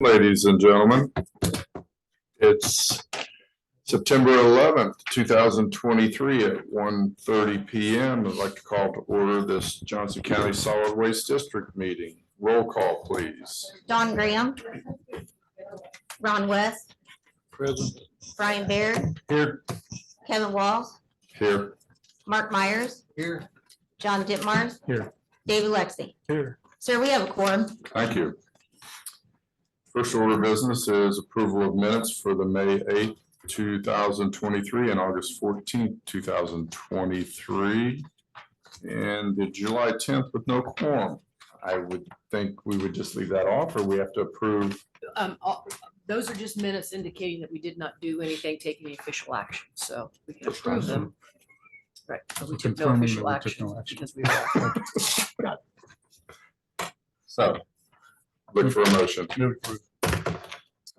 Ladies and gentlemen, it's September 11th, 2023 at 1:30 p.m. I'd like to call to order this Johnson County Solid Waste District meeting. Roll call, please. Don Graham. Ron West. Present. Brian Baird. Here. Kevin Walls. Here. Mark Myers. Here. John Ditmars. Here. David Lexi. Here. Sir, we have a quorum. Thank you. First order of business is approval of minutes for the May 8th, 2023 and August 14th, 2023. And the July 10th with no quorum. I would think we would just leave that off, or we have to approve. Those are just minutes indicating that we did not do anything, take any official action, so we can approve them. Right, so we took no official action because we were. So look for a motion.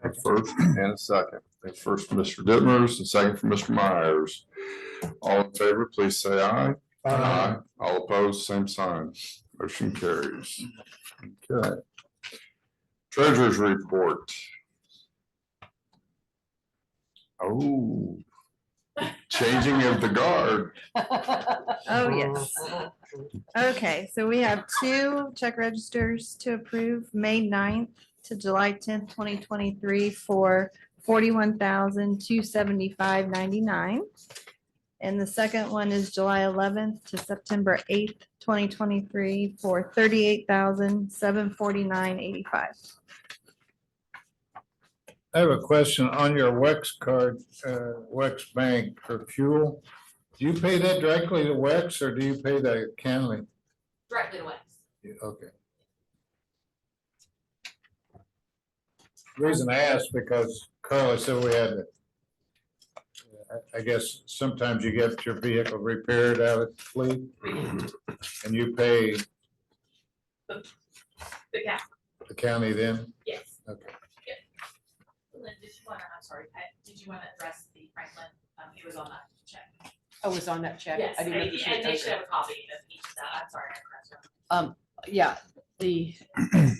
A first and a second. First, Mr. Ditmars, and second from Mr. Myers. All in favor, please say aye. Aye. All opposed, same sign. Motion carries. Okay. Treasurer's report. Oh, changing of the guard. Oh, yes. Okay, so we have two check registers to approve, May 9th to July 10th, 2023 for $41,275.99. And the second one is July 11th to September 8th, 2023 for $38,749.85. I have a question on your WEX card, WEX Bank for fuel. Do you pay that directly to WEX or do you pay the county? Directly to Wex. Okay. The reason I asked because Carla said we had to, I guess sometimes you get your vehicle repaired out at the fleet and you pay The cap, the county then? yes. Okay. Lynn, did you want to, I'm sorry, Pat, did you want to address the Franklin? He was on that check. I was on that check. Yes, I and didn't appreciate they should that. have a copy of each of that. I'm sorry. I pressed her. Yeah,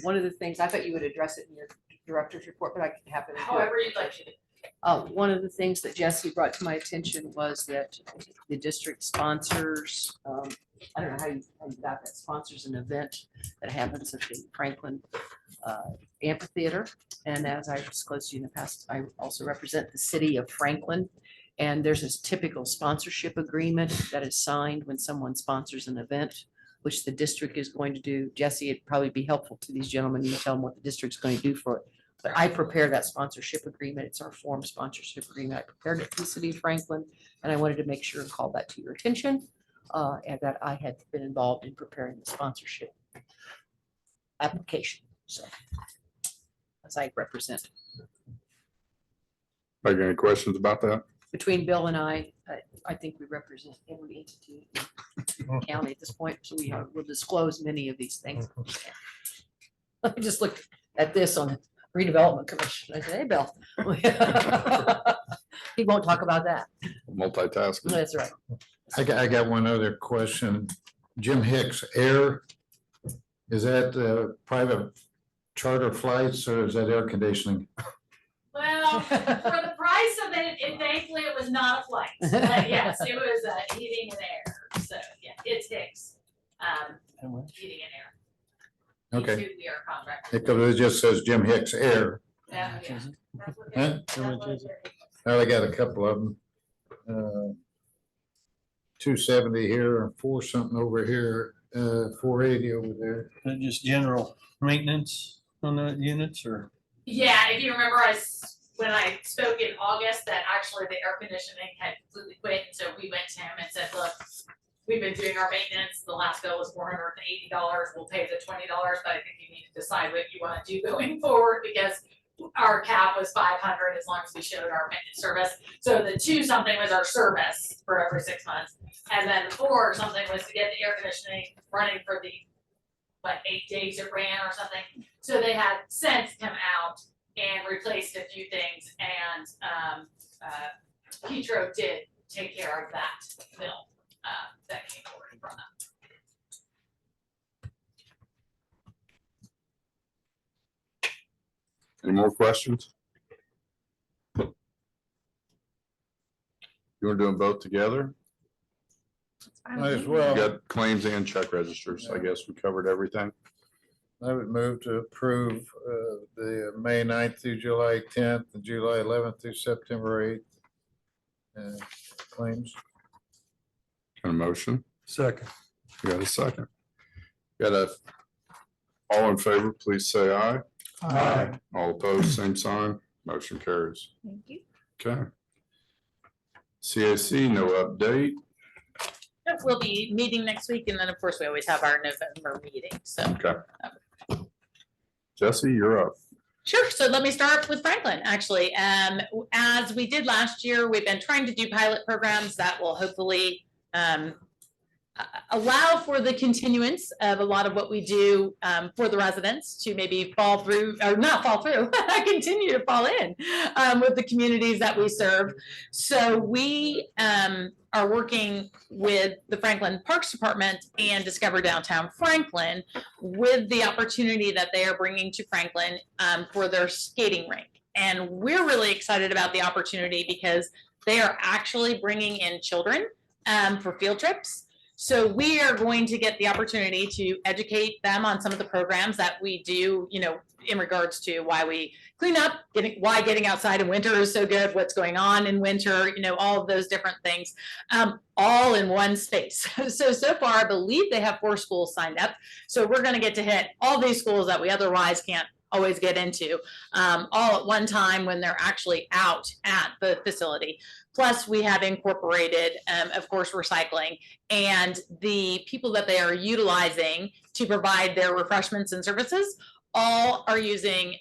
one of the things, I thought you would address it in your director's report, but I can have it. However you'd like to. One of the things that Jesse brought to my attention was that the district sponsors, I don't know how you got that, sponsors an event that happens at the Franklin Amphitheater. And as I disclosed to you in the past, I also represent the city of Franklin. And there's this typical sponsorship agreement that is signed when someone sponsors an event, which the district is going to do. Jesse, it'd probably be helpful to these gentlemen, you tell them what the district's going to do for it. But I prepare that sponsorship agreement. It's our form sponsorship agreement. I prepared it for the city of Franklin, and I wanted to make sure and call that to your attention, and that I had been involved in preparing the sponsorship application. So, as I represent, Like, any questions about that? between Bill and I think we represent every entity in the county at this point, so we'll disclose many of these things. I just looked at this on the redevelopment commission. I said, hey, Bill. He won't talk about that. Multitasking. That's right. I got one other question. Jim Hicks Air, is that private charter flights or is that air conditioning? Well, for the price of it, thankfully it was not a flight. But yes, it was heating and air. So yeah, it's Hicks. Heating and air. Okay. We are contracted. Because it just says Jim Hicks Air. Yeah. That's what Huh? that's what they're- I got a couple of them. 270 here, 4 something over here, 480 over there. Just general maintenance on the units or? Yeah, if you remember, when I spoke in August, that actually the air conditioning had completely quit, and so we went to him and said, look, we've been doing our maintenance, the last bill was $480, we'll pay the $20, but I think you need to decide what you want to do going forward, because our cap was 500 as long as we showed our maintenance service. So the 2 something was our service for every 6 months, and then 4 something was to get the air conditioning running for the 8 days it ran or something. So they had since come out and replaced a few things, and Petro did take care of that bill that came forward from them. Any more questions? You want to do them both together? Might as We well. got claims and check registers. I guess we covered everything. I would move to approve the May 9th through July 10th and July 11th through September 8th. Claims. Got a motion? Second. We got a second. Got a, all in favor, please say aye. Aye. All opposed, same sign. Motion carries. Thank you. Okay. CAC, no update. We'll be meeting next week, and then, of course, we always have our November meeting, so. Okay. Jesse, you're up. Sure, so let me start with Franklin, actually. As we did last year, we've been trying to do pilot programs that will hopefully allow for the continuance of a lot of what we do for the residents to maybe fall through, or not fall through, continue to fall in with the communities that we serve. So we are working with the Franklin Parks Department and Discover Downtown Franklin with the opportunity that they are bringing to Franklin for their skating rink. And we're really excited about the opportunity because they are actually bringing in children for field trips. So we are going to get the opportunity to educate them on some of the programs that we do, you know, in regards to why we clean up, why getting outside in winter is so good, what's going on in winter, you know, all of those different things, all in one space. So far, I believe they have 4 schools signed up. So we're going to get to hit all these schools that we otherwise can't always get into all at one time when they're actually out at the facility. Plus, we have incorporated, of course, recycling, and the people that they are utilizing to provide their refreshments and services all are using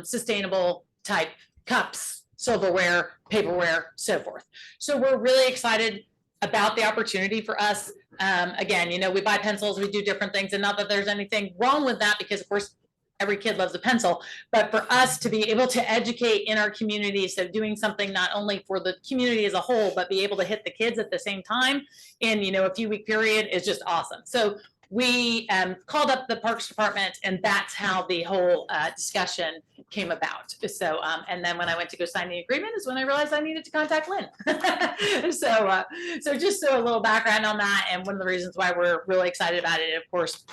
sustainable type cups, silverware, paperware, so forth. So we're really excited about the opportunity for us. Again, you know, we buy pencils, we do different things, and not that there's anything wrong with that, because of course, every kid loves a pencil, but for us to be able to educate in our community, so doing something not only for the community as a whole, but be able to hit the kids at the same time in, you know, a few week period is just awesome. So we called up the Parks Department, and that's how the whole discussion came about. So, and then when I went to go sign the agreement is when I realized I needed to contact Lynn. So just a little background on that, and one of the reasons why we're really excited about it, of course,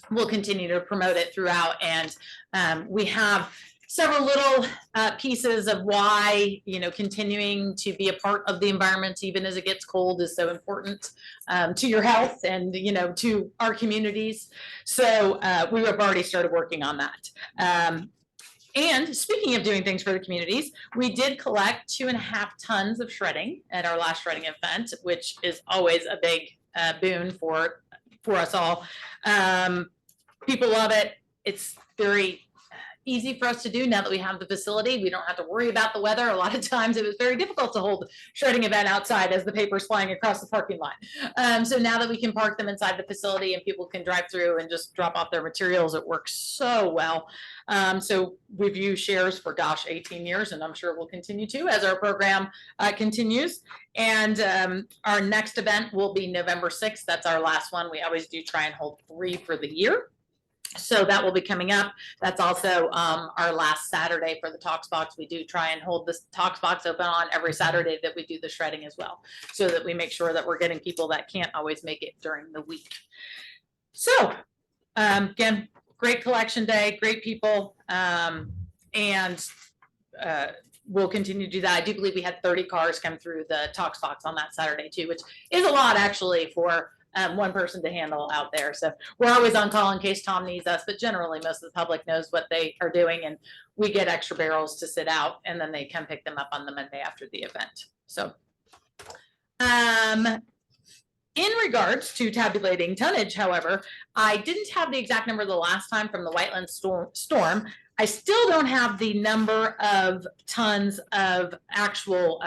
we'll continue to promote it throughout. And we have several little pieces of why, you know, continuing to be a part of the environment, even as it gets cold, is so important to your health and, you know, to our communities. So we have already started working on that. And speaking of doing things for the communities, we did collect 2.5 tons of shredding at our last shredding event, which is always a big boon for us all. People love it. It's very easy for us to do now that we have the facility. We don't have to worry about the weather. A lot of times it was very difficult to hold a shredding event outside as the paper's flying across the parking lot. So now that we can park them inside the facility and people can drive through and just drop off their materials, it works so well. So we've used shares for, 18 years, and I'm sure we'll continue to as our program continues. And our next event will be November 6th. That's our last one. We always do try and hold 3 for the year. So that will be coming up. That's also our last Saturday for the Talks Box. We do try and hold this Talks Box open on every Saturday that we do the shredding as well, so that we make sure that we're getting people that can't always make it during the week. So again, great collection day, great people, and we'll continue to do that. I do believe we had 30 cars come through the Talks Box on that Saturday too, which is a lot actually for one person to handle out there. So we're always on call in case Tom needs us, but generally most of the public knows what they are doing, and we get extra barrels to sit out, and then they come pick them up on the Monday after the event. So in regards to tabulating tonnage, however, I didn't have the exact number the last time from the Whiteland storm. I still don't have the number of tons of actual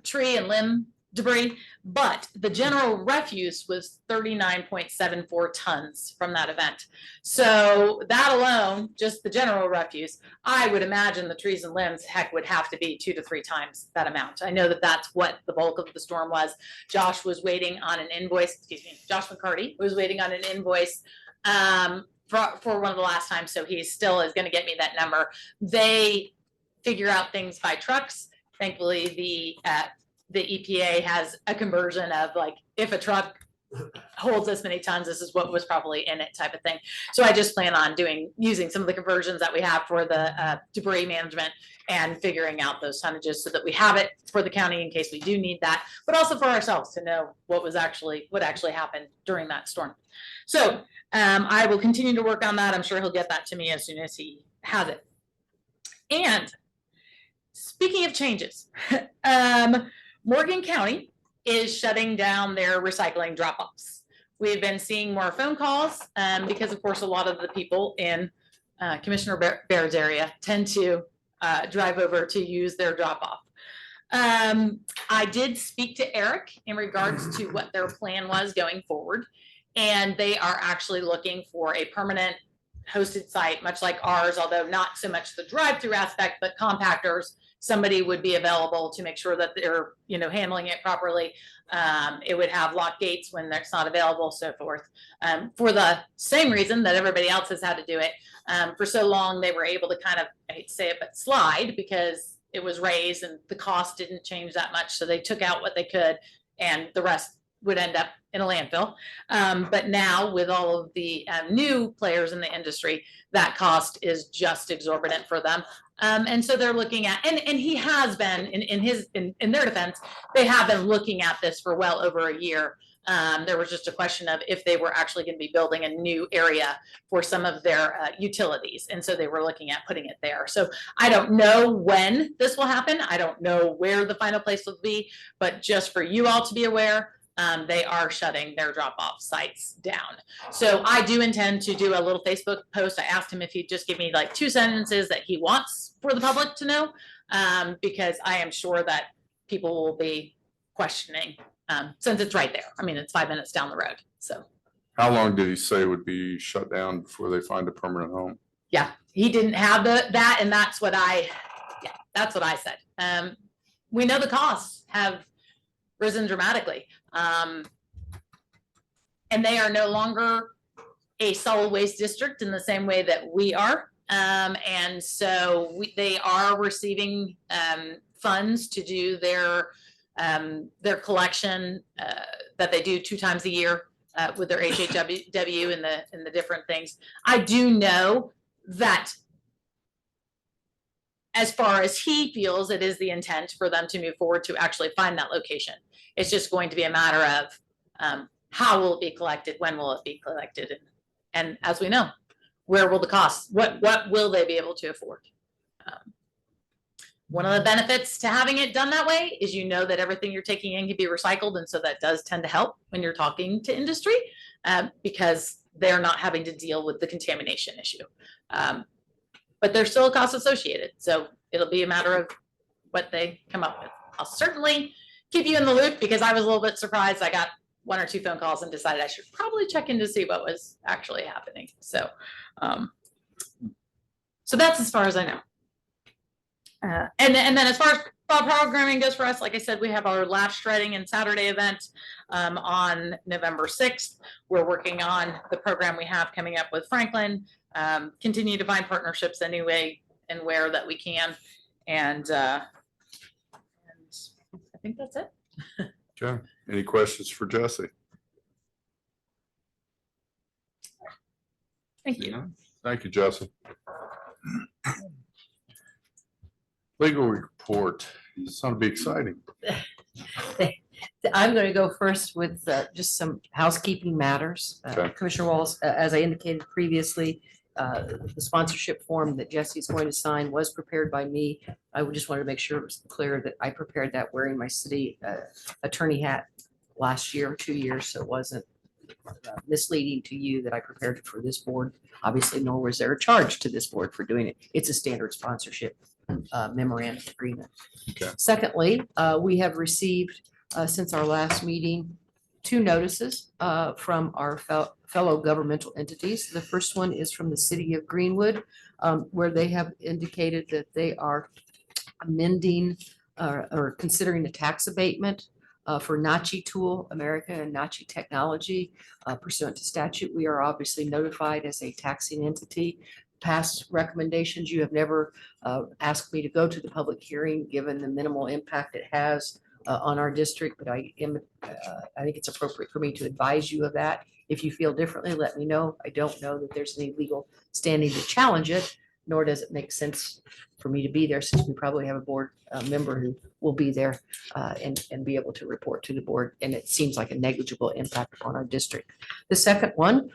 tree and limb debris, but the general refuse was 39.74 tons from that event. So that alone, just the general refuse, I would imagine the trees and limbs, heck, would have to be 2 to 3 times that amount. I know that that's what the bulk of the storm was. Josh was waiting on an invoice, Josh McCarty was waiting on an invoice for one of the last times, so he still is gonna get me that number. They figure out things by trucks. Thankfully, the EPA has a conversion of like, if a truck holds this many tons, this is what was probably in it type of thing. So I just plan on using some of the conversions that we have for the debris management and figuring out those tonnages so that we have it for the county in case we do need that, but also for ourselves to know what actually happened during that storm. So I will continue to work on that. I'm sure he'll get that to me as soon as he has it. And speaking of changes, Morgan County is shutting down their recycling drop-offs. We've been seeing more phone calls because, of course, a lot of the people in Commissioner Baird's area tend to drive over to use their drop-off. I did speak to Eric in regards to what their plan was going forward, and they are actually looking for a permanent hosted site, much like ours, although not so much the drive-through aspect, but compactors. Somebody would be available to make sure that they're, handling it properly. It would have lock gates when it's not available, so forth. For the same reason that everybody else has had to do it. For so long, they were able to kind of, I hate to say it, but slide because it was raised and the cost didn't change that much. So they took out what they could and the rest would end up in a landfill. But now with all of the new players in the industry, that cost is just exorbitant for them. And so they're looking at, and he has been in their defense, they have been looking at this for well over a year. There was just a question of if they were actually going to be building a new area for some of their utilities. And so they were looking at putting it there. So I don't know when this will happen. I don't know where the final place will be, but just for you all to be aware, they are shutting their drop-off sites down. So I do intend to do a little Facebook post. I asked him if he'd just give me like 2 sentences that he wants for the public to know, because I am sure that people will be questioning, since it's right there. I mean, it's 5 minutes down the road. So How long did he say would be shut down before they find a permanent home? yeah, he didn't have that, and that's what I said. We know the costs have risen dramatically. And they are no longer a solid waste district in the same way that we are. And so they are receiving funds to do their collection that they do 2 times a year with their HHW and the different things. I do know that as far as he feels, it is the intent for them to move forward to actually find that location. It's just going to be a matter of how will it be collected, when will it be collected, and as we know, where will the costs, what will they be able to afford? One of the benefits to having it done that way is that everything you're taking in can be recycled, and so that does tend to help when you're talking to industry because they're not having to deal with the contamination issue. But there's still a cost associated, so it'll be a matter of what they come up with. I'll certainly keep you in the loop because I was a little bit surprised. I got 1 or 2 phone calls and decided I should probably check in to see what was actually happening. So, so that's as far as I know. And then as far as fall programming goes for us, like I said, we have our last shredding and Saturday event on November 6th. We're working on the program we have coming up with Franklin. Continue to find partnerships anyway and where that we can. And I think that's it. Okay. Any questions for Jesse? Thank you. Thank you, Jesse. Legal report. It's going to be exciting. I'm going to go first with just some housekeeping matters. Okay. Commissioner Walls, as I indicated previously, the sponsorship form that Jesse is going to sign was prepared by me. I just wanted to make sure it was clear that I prepared that wearing my city attorney hat last year, 2 years, so it wasn't misleading to you that I prepared it for this board. Obviously, nor was there a charge to this board for doing it. It's a standard sponsorship memorandum agreement. Okay. Secondly, we have received since our last meeting 2 notices from our fellow governmental entities. The first one is from the city of Greenwood, where they have indicated that they are amending or considering a tax abatement for Nachi Tool America and Nachi Technology pursuant to statute. We are obviously notified as a taxing entity. Past recommendations, you have never asked me to go to the public hearing, given the minimal impact it has on our district, but I think it's appropriate for me to advise you of that. If you feel differently, let me know. I don't know that there's any legal standing to challenge it, nor does it make sense for me to be there, since we probably have a board member who will be there and be able to report to the board. And it seems like a negligible impact upon our district. The second one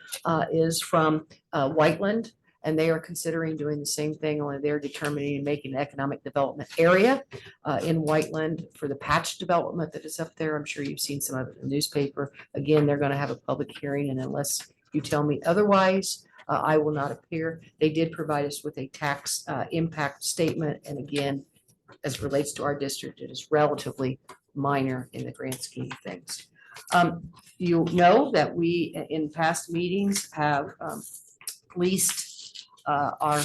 is from Whiteland, and they are considering doing the same thing, only they're determining and making an economic development area in Whiteland for the patch development that is up there. I'm sure you've seen some of it in the newspaper. Again, they're going to have a public hearing, and unless you tell me otherwise, I will not appear. They did provide us with a tax impact statement, and again, as it relates to our district, it is relatively minor in the grand scheme of things. You know that we, in past meetings, have leased our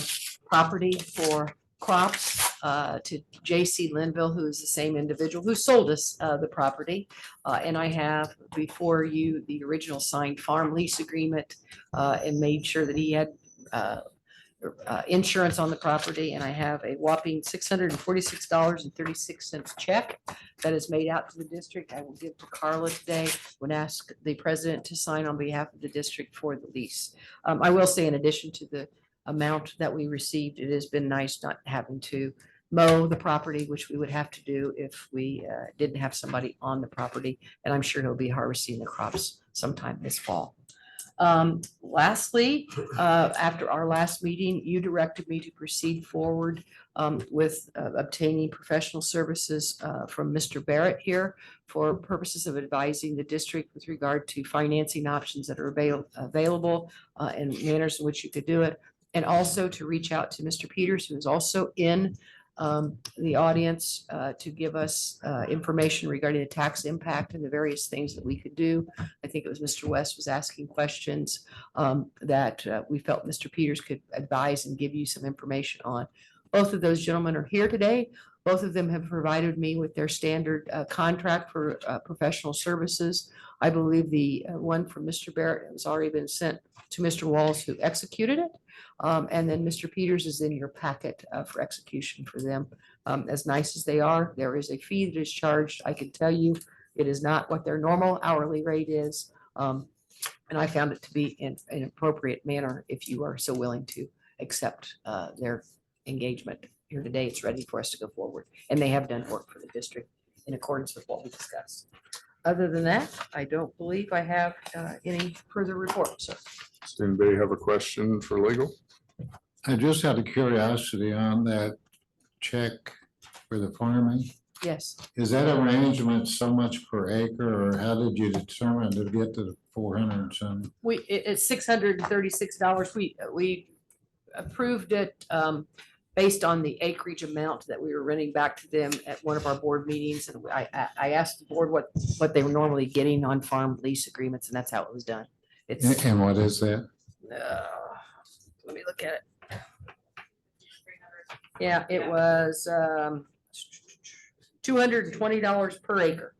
property for crops to J.C. Linville, who is the same individual who sold us the property. And I have before you the original signed farm lease agreement and made sure that he had insurance on the property. And I have a whopping $646.36 check that is made out to the district. I will give to Carla today when ask the president to sign on behalf of the district for the lease. I will say, in addition to the amount that we received, it has been nice not having to mow the property, which we would have to do if we didn't have somebody on the property. And I'm sure he'll be harvesting the crops sometime this fall. Lastly, after our last meeting, you directed me to proceed forward with obtaining professional services from Mr. Barrett here for purposes of advising the district with regard to financing options that are available and manners in which you could do it. And also to reach out to Mr. Peters, who is also in the audience, to give us information regarding the tax impact and the various things that we could do. I think it was Mr. West was asking questions that we felt Mr. Peters could advise and give you some information on. Both of those gentlemen are here today. Both of them have provided me with their standard contract for professional services. I believe the one from Mr. Barrett has already been sent to Mr. Walls, who executed it. And then Mr. Peters is in your packet for execution for them. As nice as they are, there is a fee that is charged. I can tell you it is not what their normal hourly rate is. And I found it to be in an appropriate manner if you are so willing to accept their engagement here today. It's ready for us to go forward. And they have done work for the district in accordance with what we discussed. Other than that, I don't believe I have any further reports. So Does anybody have a question for legal? I just had a curiosity on that check for the farming. yes, Is that arrangement so much per acre, or how did you determine to get to the 400 and something? it's $636. We approved it based on the acreage amount that we were renting back to them at one of our board meetings. And I asked the board what they were normally getting on farm lease agreements, and that's how it was done. It's, And what is that? let me look at it. Yeah, it was $220 per acre.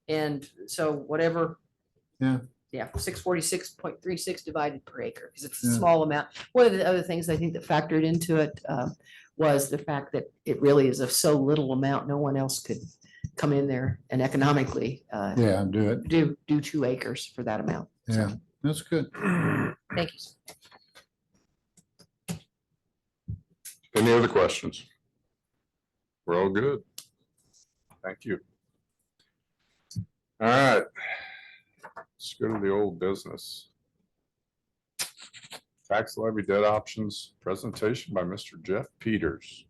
And so whatever. Yeah. Yeah, 646.36 divided per acre, because it's a Yeah. small amount. One of the other things I think that factored into it was the fact that it really is of so little amount, no one else could come in there and economically Yeah, do it. do 2 acres for that amount. Yeah, that's good. Thank you. Any other questions? We're all good. Thank you. All right. Let's go to the old business. Tax levy debt options presentation by Mr. Jeff Peters.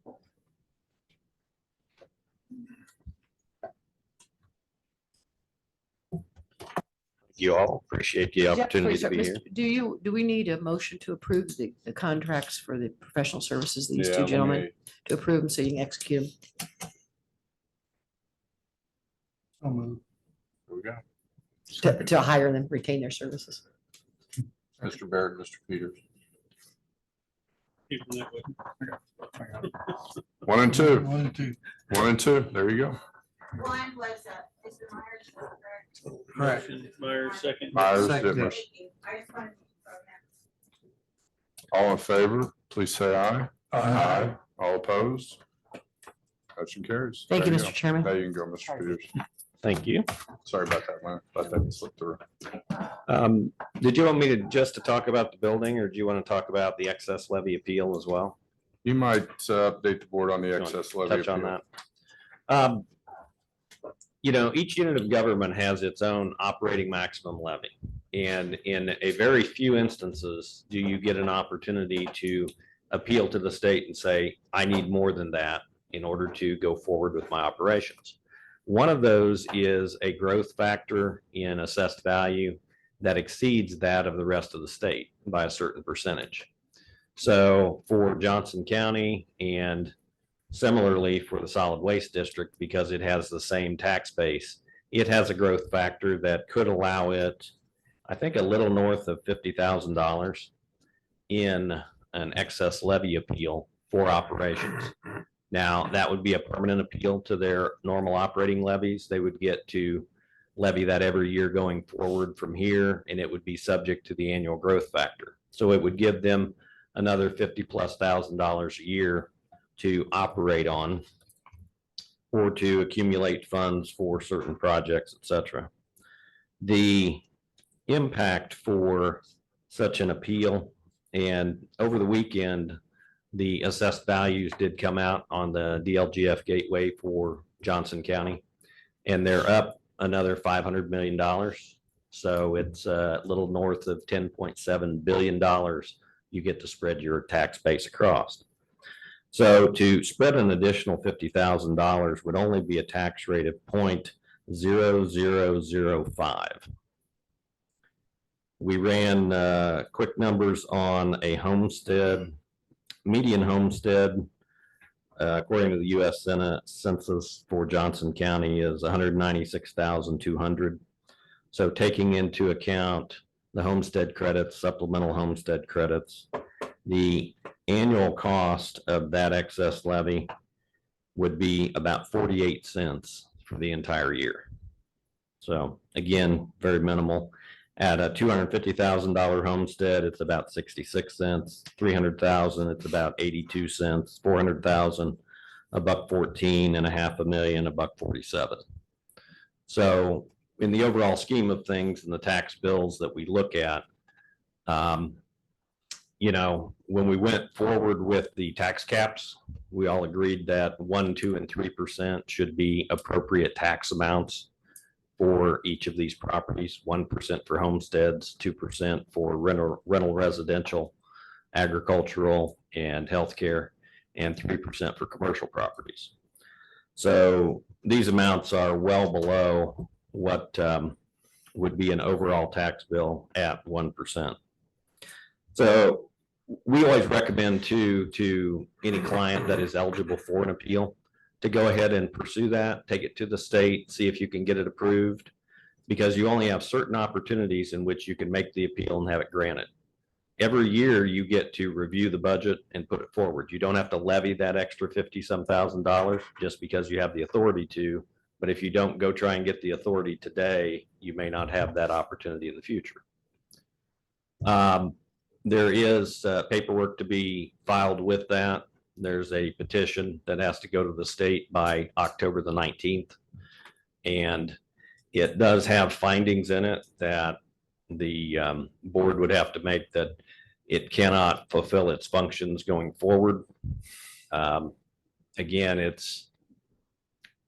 You all appreciate the Jeff, opportunity please, to be here. Do we need a motion to approve the contracts for the professional services, these Yeah, two let gentlemen, me- to approve them so you can execute them? Here we go. To hire them, retain their services. Mr. Barrett, Mr. Peters. 1 and 2. 1 and 2. 1 and 2. There you go. One was Mr. Myers, is that correct? Correct. Motion, Myers, second. Myers, Second. Dittmers. Thank you. I just wanted to confirm that. All in favor, please say aye. All opposed? Motion carries. Thank you, There Mr. go. Chairman. Now you can go, Mr. Peters. Thank you. Sorry about that, man. Let that slip through. Did you want me to just to talk about the building, or do you want to talk about the excess levy appeal as well? You might update the board on the excess levy. Touch on appeal. that. You know, each unit of government has its own operating maximum levy. And in a very few instances, do you get an opportunity to appeal to the state and say, I need more than that in order to go forward with my operations. One of those is a growth factor in assessed value that exceeds that of the rest of the state by a certain percentage. So for Johnson County and similarly for the solid waste district, because it has the same tax base, it has a growth factor that could allow it, I think, a little north of $50,000 in an excess levy appeal for operations. Now, that would be a permanent appeal to their normal operating levies. They would get to levy that every year going forward from here, and it would be subject to the annual growth factor. So it would give them another $50,000+ a year to operate on or to accumulate funds for certain projects, et cetera. The impact for such an appeal, and over the weekend, the assessed values did come out on the DLGF gateway for Johnson County, and they're up another $500 million. So it's a little north of $10.7 billion you get to spread your tax base across. So to spread an additional $50,000 would only be a tax rate of 0.0005. We ran quick numbers on a homestead, median homestead, according to the U.S. Senate Census for Johnson County is 196,200. So taking into account the homestead credits, supplemental homestead credits, the annual cost of that excess levy would be about 48 cents for the entire year. So again, very minimal. At a $250,000 homestead, it's about 66 cents. 300,000, it's about 82 cents. 400,000, $1.14, and $500,000, $1.47. So in the overall scheme of things and the tax bills that we look at, you know, when we went forward with the tax caps, we all agreed that 1%, 2%, and 3% should be appropriate tax amounts for each of these properties. 1% for homesteads, 2% for rental residential, agricultural, and healthcare, and 3% for commercial properties. So these amounts are well below what would be an overall tax bill at 1%. So we always recommend to any client that is eligible for an appeal to go ahead and pursue that, take it to the state, see if you can get it approved, because you only have certain opportunities in which you can make the appeal and have it granted. Every year you get to review the budget and put it forward. You don't have to levy that extra $50-some thousand just because you have the authority to, but if you don't go try and get the authority today, you may not have that opportunity in the future. There is paperwork to be filed with that. There's a petition that has to go to the state by October the 19th. And it does have findings in it that the board would have to make, that it cannot fulfill its functions going forward. Again, it's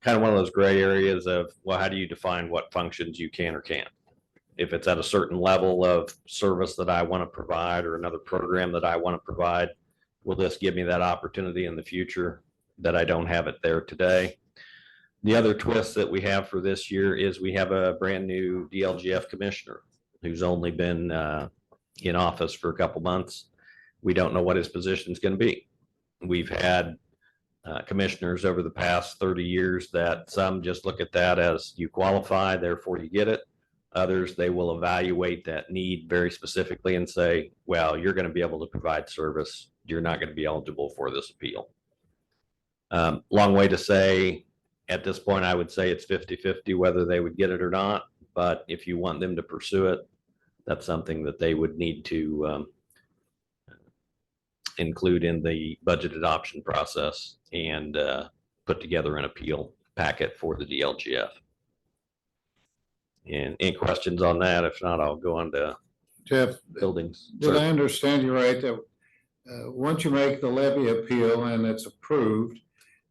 kind of one of those gray areas of, well, how do you define what functions you can or can't? If it's at a certain level of service that I want to provide or another program that I want to provide, will this give me that opportunity in the future that I don't have it there today? The other twist that we have for this year is we have a brand new DLGF commissioner who's only been in office for a couple months. We don't know what his position is going to be. We've had commissioners over the past 30 years that some just look at that as you qualify, therefore you get it. Others, they will evaluate that need very specifically and say, well, you're going to be able to provide service. You're not going to be eligible for this appeal. Long way to say, At this point, I would say it's 50-50 whether they would get it or not. But if you want them to pursue it, that's something that they would need to include in the budget adoption process and put together an appeal packet for the DLGF. And any questions on that? If not, I'll go on to Jeff, buildings. did I understand you right that once you make the levy appeal and it's approved,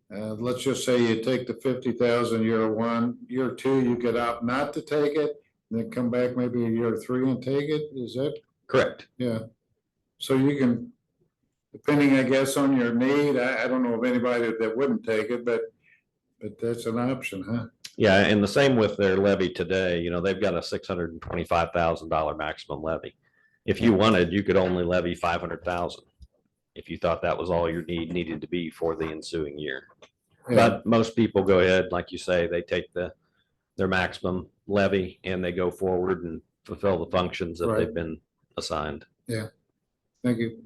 let's just say you take the 50,000 year one, year two, you could opt not to take it, and then come back maybe year three and take it? Is that? Correct. Yeah. So you can, depending, I guess, on your need, I don't know of anybody that wouldn't take it, but that's an option, huh? Yeah, and the same with their levy today. You know, they've got a $625,000 maximum levy. If you wanted, you could only levy 500,000 if you thought that was all your needed to be for the ensuing year. Yeah. But most people go ahead, like you say, they take their maximum levy and they go forward and fulfill the functions that Right. they've been assigned. Thank you.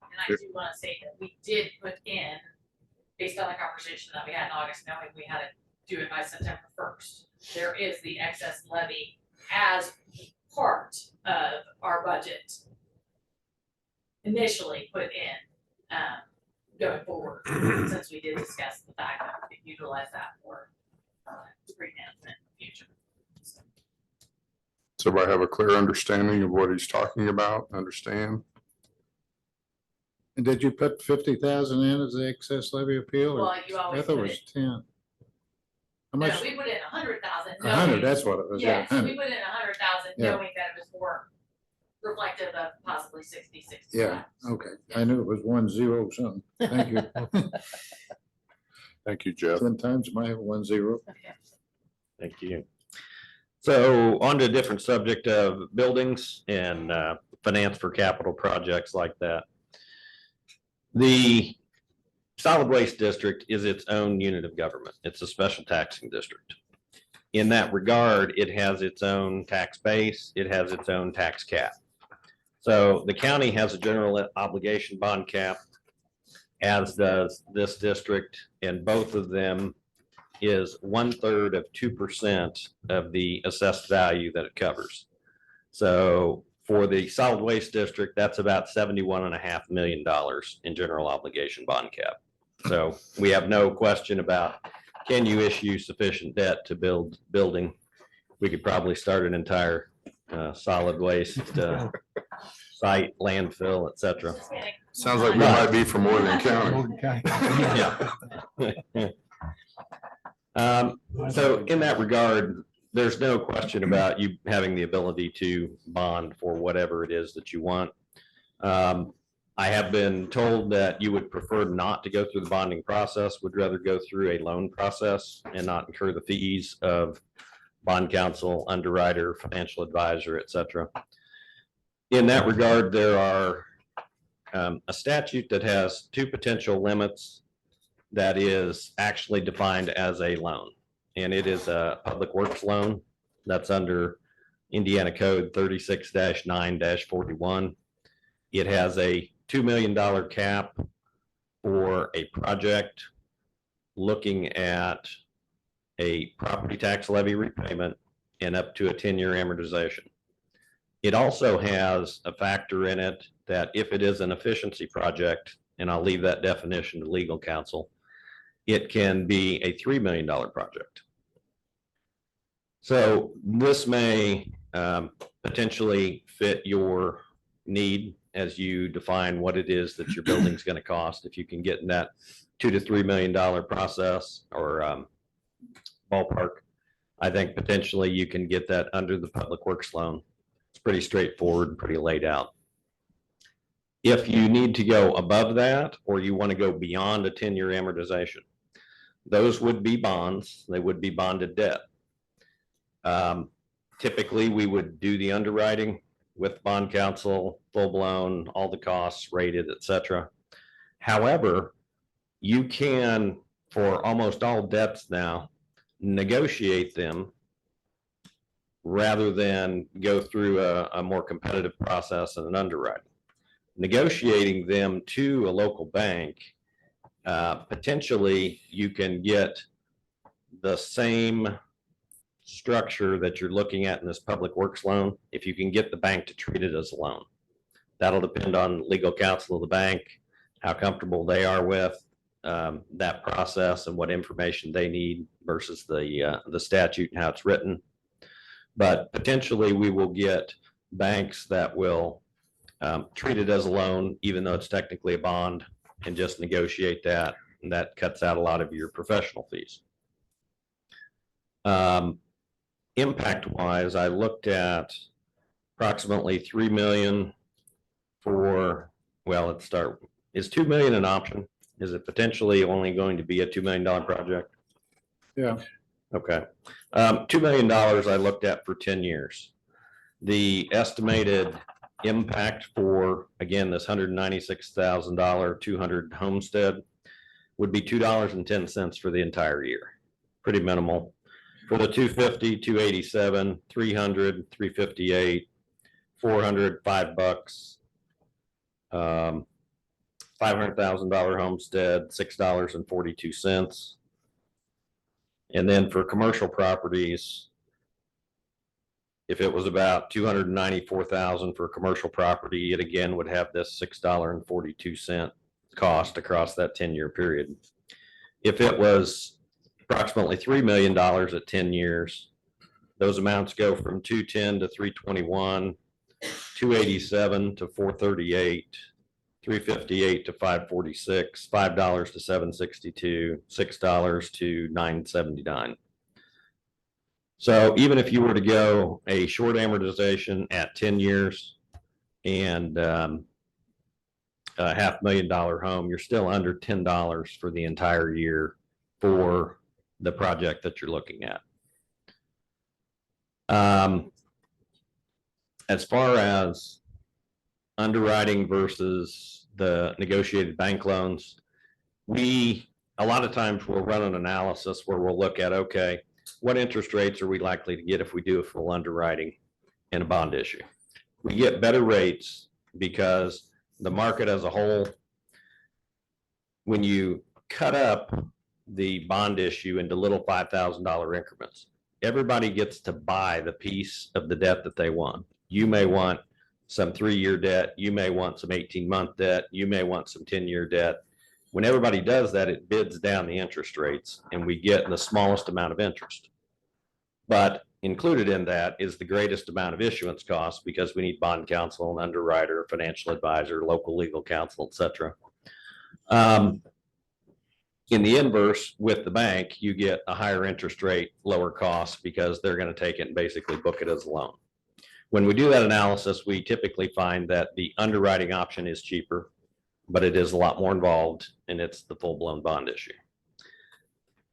And I do want to say that we did put in, based on the conversation that we had in August, knowing we had to do it by September 1st, there is the excess levy as part of our budget initially put in, going forward, since we did discuss the fact that we could utilize that for street management in the future. Does everybody have a clear understanding of what he's talking about? Understand? And did you put 50,000 in as the excess levy appeal? or- Well, you I always thought it put was it, 10. How no, much? we put in 100,000. 100, that's what it was. Yeah, Yes, 100. we put in 100,000, Yeah. knowing that it was more reflective of possibly 60, 65. Yeah, okay. I knew it was 10 something. Thank you. Thank you, Jeff. 10 times my 10. Okay. Thank you. So on to a different subject of buildings and finance for capital projects like that. The solid waste district is its own unit of government. It's a special taxing district. In that regard, it has its own tax base. It has its own tax cap. So the county has a general obligation bond cap, as does this district, and both of them is 1/3 of 2% of the assessed value that it covers. So for the solid waste district, that's about $71.5 million in general obligation bond cap. So we have no question about, can you issue sufficient debt to build building? We could probably start an entire solid waste site, landfill, et cetera. Just kidding. Sounds like we might be from Morgan County. Yeah. So in that regard, there's no question about you having the ability to bond for whatever it is that you want. I have been told that you would prefer not to go through the bonding process, would rather go through a loan process and not incur the fees of bond counsel, underwriter, financial advisor, et cetera. In that regard, there are a statute that has two potential limits that is actually defined as a loan. And it is a public works loan that's under Indiana Code 36-9-41. It has a $2 million cap for a project looking at a property tax levy repayment and up to a 10-year amortization. It also has a factor in it that if it is an efficiency project, and I'll leave that definition to legal counsel, it can be a $3 million project. So this may potentially fit your need as you define what it is that your building's going to cost. If you can get in that $2 to $3 million process or ballpark, I think potentially you can get that under the public works loan. It's pretty straightforward and pretty laid out. If you need to go above that, or you want to go beyond a 10-year amortization, those would be bonds. They would be bonded debt. Typically, we would do the underwriting with bond counsel, full blown, all the costs rated, et cetera. However, you can, for almost all debts now, negotiate them rather than go through a more competitive process and an underwriting. Negotiating them to a local bank potentially you can get the same structure that you're looking at in this public works loan, if you can get the bank to treat it as a loan. That'll depend on legal counsel of the bank, how comfortable they are with that process and what information they need versus the statute and how it's written. But potentially we will get banks that will treat it as a loan, even though it's technically a bond, and just negotiate that. And that cuts out a lot of your professional fees. Impact wise, I looked at approximately 3 million for, well, let's start. Is 2 million an option? Is it potentially only going to be a $2 million project? Yeah. Okay. $2 million I looked at for 10 years. The estimated impact for, again, this $196,000 200 homestead would be $2.10 for the entire year. Pretty minimal. For the 250, 287, 300, 358, 400, $5. $500,000 homestead, $6.42. And then for commercial properties, if it was about 294,000 for a commercial property, it again would have this $6.42 cost across that 10-year period. If it was approximately $3 million at 10 years, those amounts go from 210 to 321, 287 to 438, 358 to 546, $5 to 762, $6 to 979. So even if you were to go a short amortization at 10 years and a $500,000 home, you're still under $10 for the entire year for the project that you're looking at. As far as underwriting versus the negotiated bank loans, a lot of times we'll run an analysis where we'll look at, okay, what interest rates are we likely to get if we do a full underwriting in a bond issue? We get better rates because the market as a whole, when you cut up the bond issue into little $5,000 increments, everybody gets to buy the piece of the debt that they want. You may want some 3-year debt. You may want some 18-month debt. You may want some 10-year debt. When everybody does that, it bids down the interest rates and we get the smallest amount of interest. But included in that is the greatest amount of issuance costs because we need bond counsel, an underwriter, financial advisor, local legal counsel, et cetera. In the inverse with the bank, you get a higher interest rate, lower costs because they're going to take it and basically book it as a loan. When we do that analysis, we typically find that the underwriting option is cheaper, but it is a lot more involved and it's the full-blown bond issue.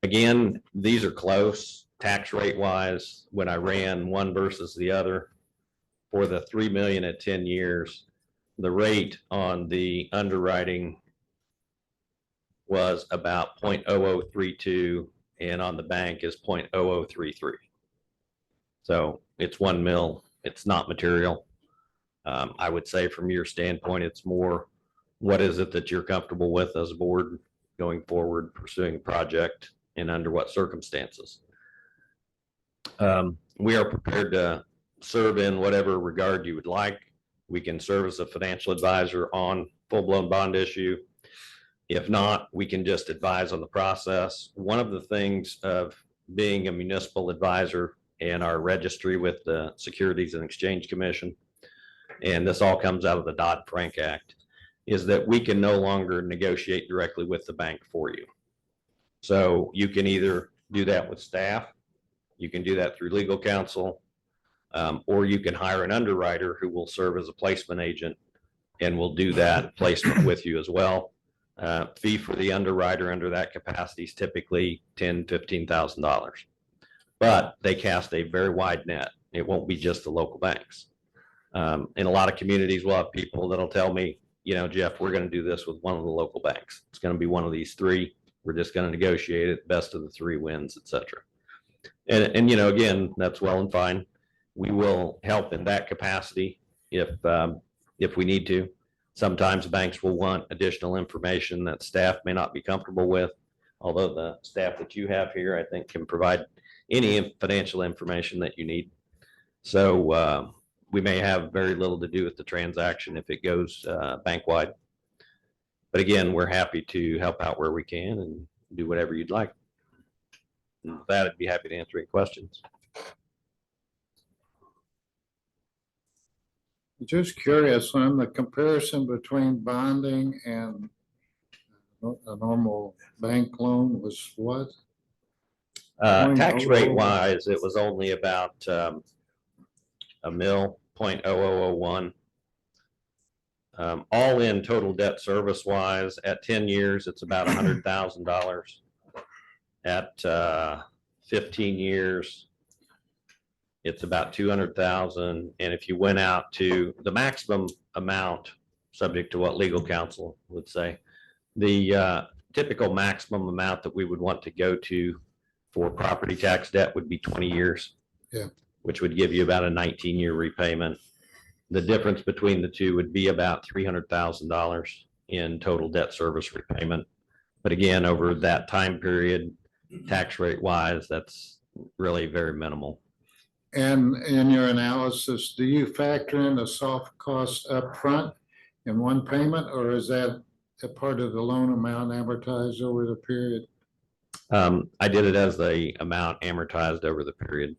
Again, these are close tax rate wise. When I ran one versus the other for the 3 million at 10 years, the rate on the underwriting was about 0.0032 and on the bank is 0.0033. So it's 1 mil. It's not material. I would say from your standpoint, it's more, what is it that you're comfortable with as a board going forward, pursuing a project and under what circumstances? We are prepared to serve in whatever regard you would like. We can serve as a financial advisor on full-blown bond issue. If not, we can just advise on the process. One of the things of being a municipal advisor and our registry with the Securities and Exchange Commission, and this all comes out of the Dodd-Frank Act, is that we can no longer negotiate directly with the bank for you. So you can either do that with staff, you can do that through legal counsel, or you can hire an underwriter who will serve as a placement agent and will do that placement with you as well. Fee for the underwriter under that capacity is typically $10,000, $15,000. But they cast a very wide net. It won't be just the local banks. In a lot of communities, we'll have people that'll tell me, you know, Jeff, we're going to do this with one of the local banks. It's going to be one of these three. We're just going to negotiate it. Best of the three wins, et cetera. And you know, again, that's well and fine. We will help in that capacity if we need to. Sometimes banks will want additional information that staff may not be comfortable with. Although the staff that you have here, I think, can provide any financial information that you need. So we may have very little to do with the transaction if it goes bank-wide. But again, we're happy to help out where we can and do whatever you'd like. And with that, I'd be happy to answer any questions. Just curious on the comparison between bonding and a normal bank loan was what? Tax rate wise, it was only about a mil, 0.0001. All in total debt service wise, at 10 years, it's about $100,000. At 15 years, it's about 200,000. And if you went out to the maximum amount, subject to what legal counsel would say, the typical maximum amount that we would want to go to for property tax debt would be 20 years. Yeah. Which would give you about a 19-year repayment. The difference between the two would be about $300,000 in total debt service repayment. But again, over that time period, tax rate wise, that's really very minimal. And in your analysis, do you factor in the soft cost up front in one payment, or is that a part of the loan amount amortized over the period? I did it as the amount amortized over the period.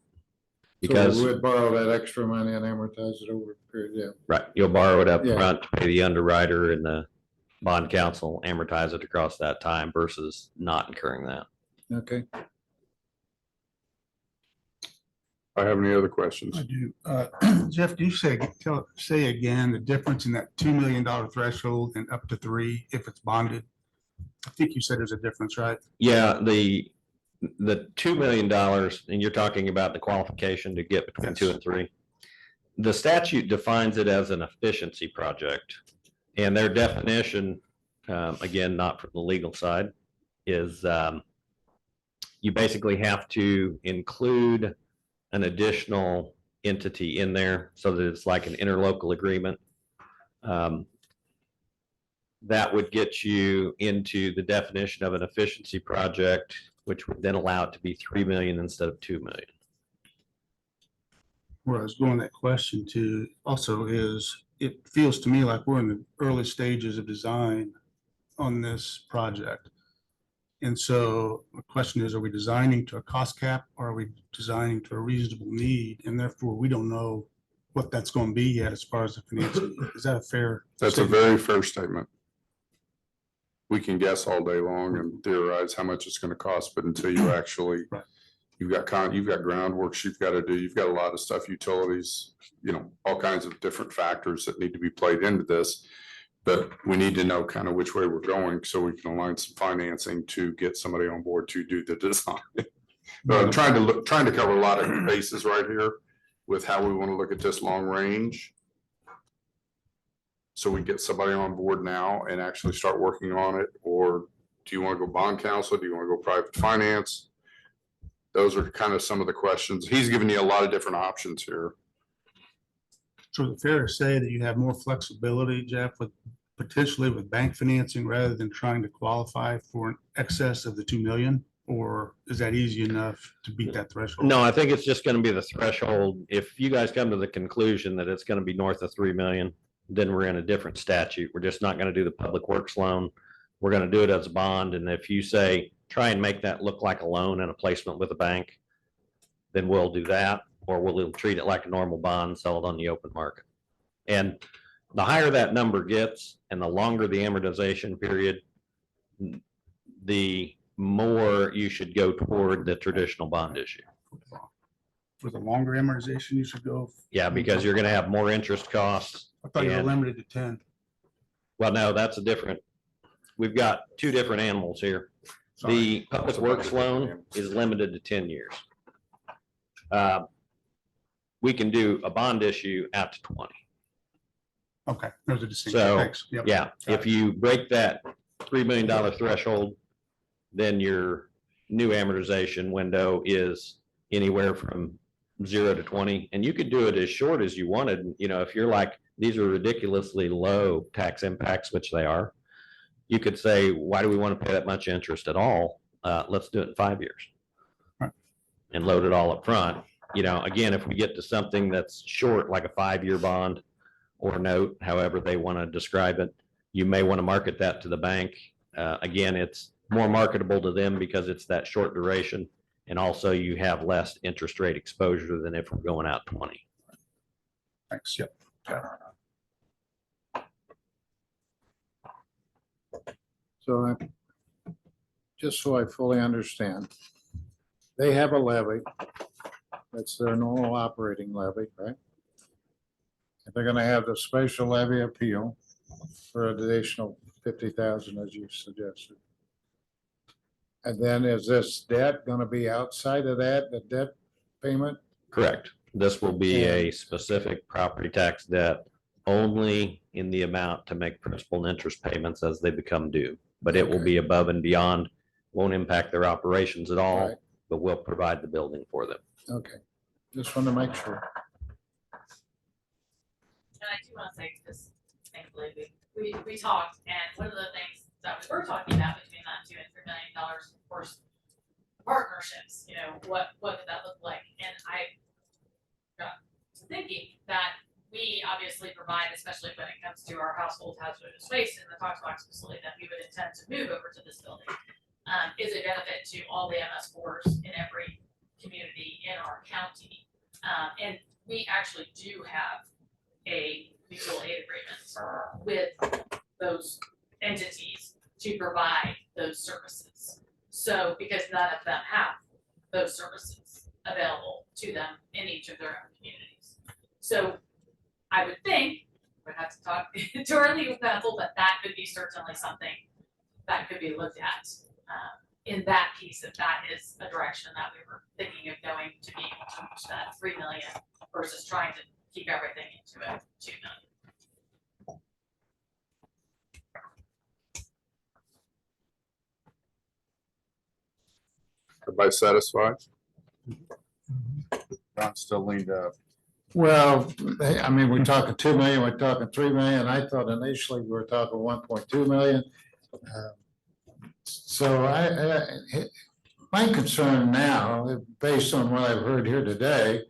So Because, we would borrow that extra money and amortize it over a period, yeah. right, you'll borrow it up Yeah. front to pay the underwriter and the bond counsel, amortize it across that time versus not incurring that. Okay. I have any other questions? I do. Jeff, do you say again the difference in that $2 million threshold and up to 3 if it's bonded? I think you said there's a difference, right? Yeah, the $2 million, and you're talking about the qualification to get between 2 and 3. The statute defines it as an efficiency project, and their definition, again, not from the legal side, is you basically have to include an additional entity in there so that it's like an interlocal agreement. That would get you into the definition of an efficiency project, which would then allow it to be 3 million instead of 2 million. Where I was going that question to also is, it feels to me like we're in the early stages of design on this project. And so the question is, are we designing to a cost cap, or are we designing to a reasonable need? And therefore, we don't know what that's going to be yet as far as the financing. Is that a fair? That's a statement? very fair statement. We can guess all day long and theorize how much it's gonna cost, but until you actually, Right. you've got groundworks you've got to do, you've got a lot of stuff, utilities, all kinds of different factors that need to be played into this. But we need to know kind of which way we're going so we can align some financing to get somebody on board to do the design. But I'm trying to cover a lot of bases right here with how we want to look at this long range. So we get somebody on board now and actually start working on it, or do you want to go bond counsel? Do you want to go private finance? Those are kind of some of the questions. He's given you a lot of different options here. So is it fair to say that you have more flexibility, Jeff, with potentially with bank financing rather than trying to qualify for an excess of the 2 million? Or is that easy enough to beat that threshold? No, I think it's just going to be the threshold. If you guys come to the conclusion that it's going to be north of 3 million, then we're in a different statute. We're just not going to do the public works loan. We're going to do it as a bond. And if you say, try and make that look like a loan and a placement with a bank, then we'll do that, or we'll treat it like a normal bond, sell it on the open market. And the higher that number gets and the longer the amortization period, the more you should go toward the traditional bond issue. For the longer amortization, you should go. Yeah, because you're going to have more interest costs. I thought you were and- limited to 10. Well, no, that's a different, we've got two different animals here. The public works loan is limited to 10 years. We can do a bond issue out to 20. Okay, there's a distinction. So, Thanks. Yep. yeah, if you break that $3 million threshold, then your new amortization window is anywhere from 0 to 20. And you could do it as short as you wanted. If you're like these are ridiculously low tax impacts, which they are. You could say, why do we want to pay that much interest at all? Let's do it in 5 years. Right. And load it all up front. You know, again, if we get to something that's short, like a 5-year bond or note, however they want to describe it, you may want to market that to the bank. Again, it's more marketable to them because it's that short duration. And also you have less interest rate exposure than if we're going out 20. Thanks. Yep. So just so I fully understand, they have a levy. That's their normal operating levy, right? And they're gonna have the special levy appeal for an additional 50,000, as you suggested. And then is this debt gonna be outside of that, the debt payment? Correct. This will be a specific property tax debt only in the amount to make principal and interest payments as they become due. But it will be above and beyond, won't impact their operations at Right. all, but we'll provide the building for them. Okay, just want to make sure. And I do want to say, because thankfully we talked, and one of the things that we were talking about between that $2 and $3 million, of course, partnerships, you know, what could that look like? And I got to thinking that we obviously provide, especially when it comes to our household hazardous waste in the Toxbox facility that we would intend to move over to this building, is a benefit to all the MS4s in every community in our county. And we actually do have a mutual aid agreement with those entities to provide those services. So, because none of them have those services available to them in each of their own communities. So I would think, we'd have to talk to our legal counsel, but that could be certainly something that could be looked at. In that piece, if that is a direction that we were thinking of going to be able to reach that 3 million versus trying to keep everything into a 2 million. Everybody satisfied? John still leaned up. Well, I mean, we're talking 2 million, we're talking 3 million. I thought initially we were talking 1.2 million. So my concern now, based on what I've heard here today,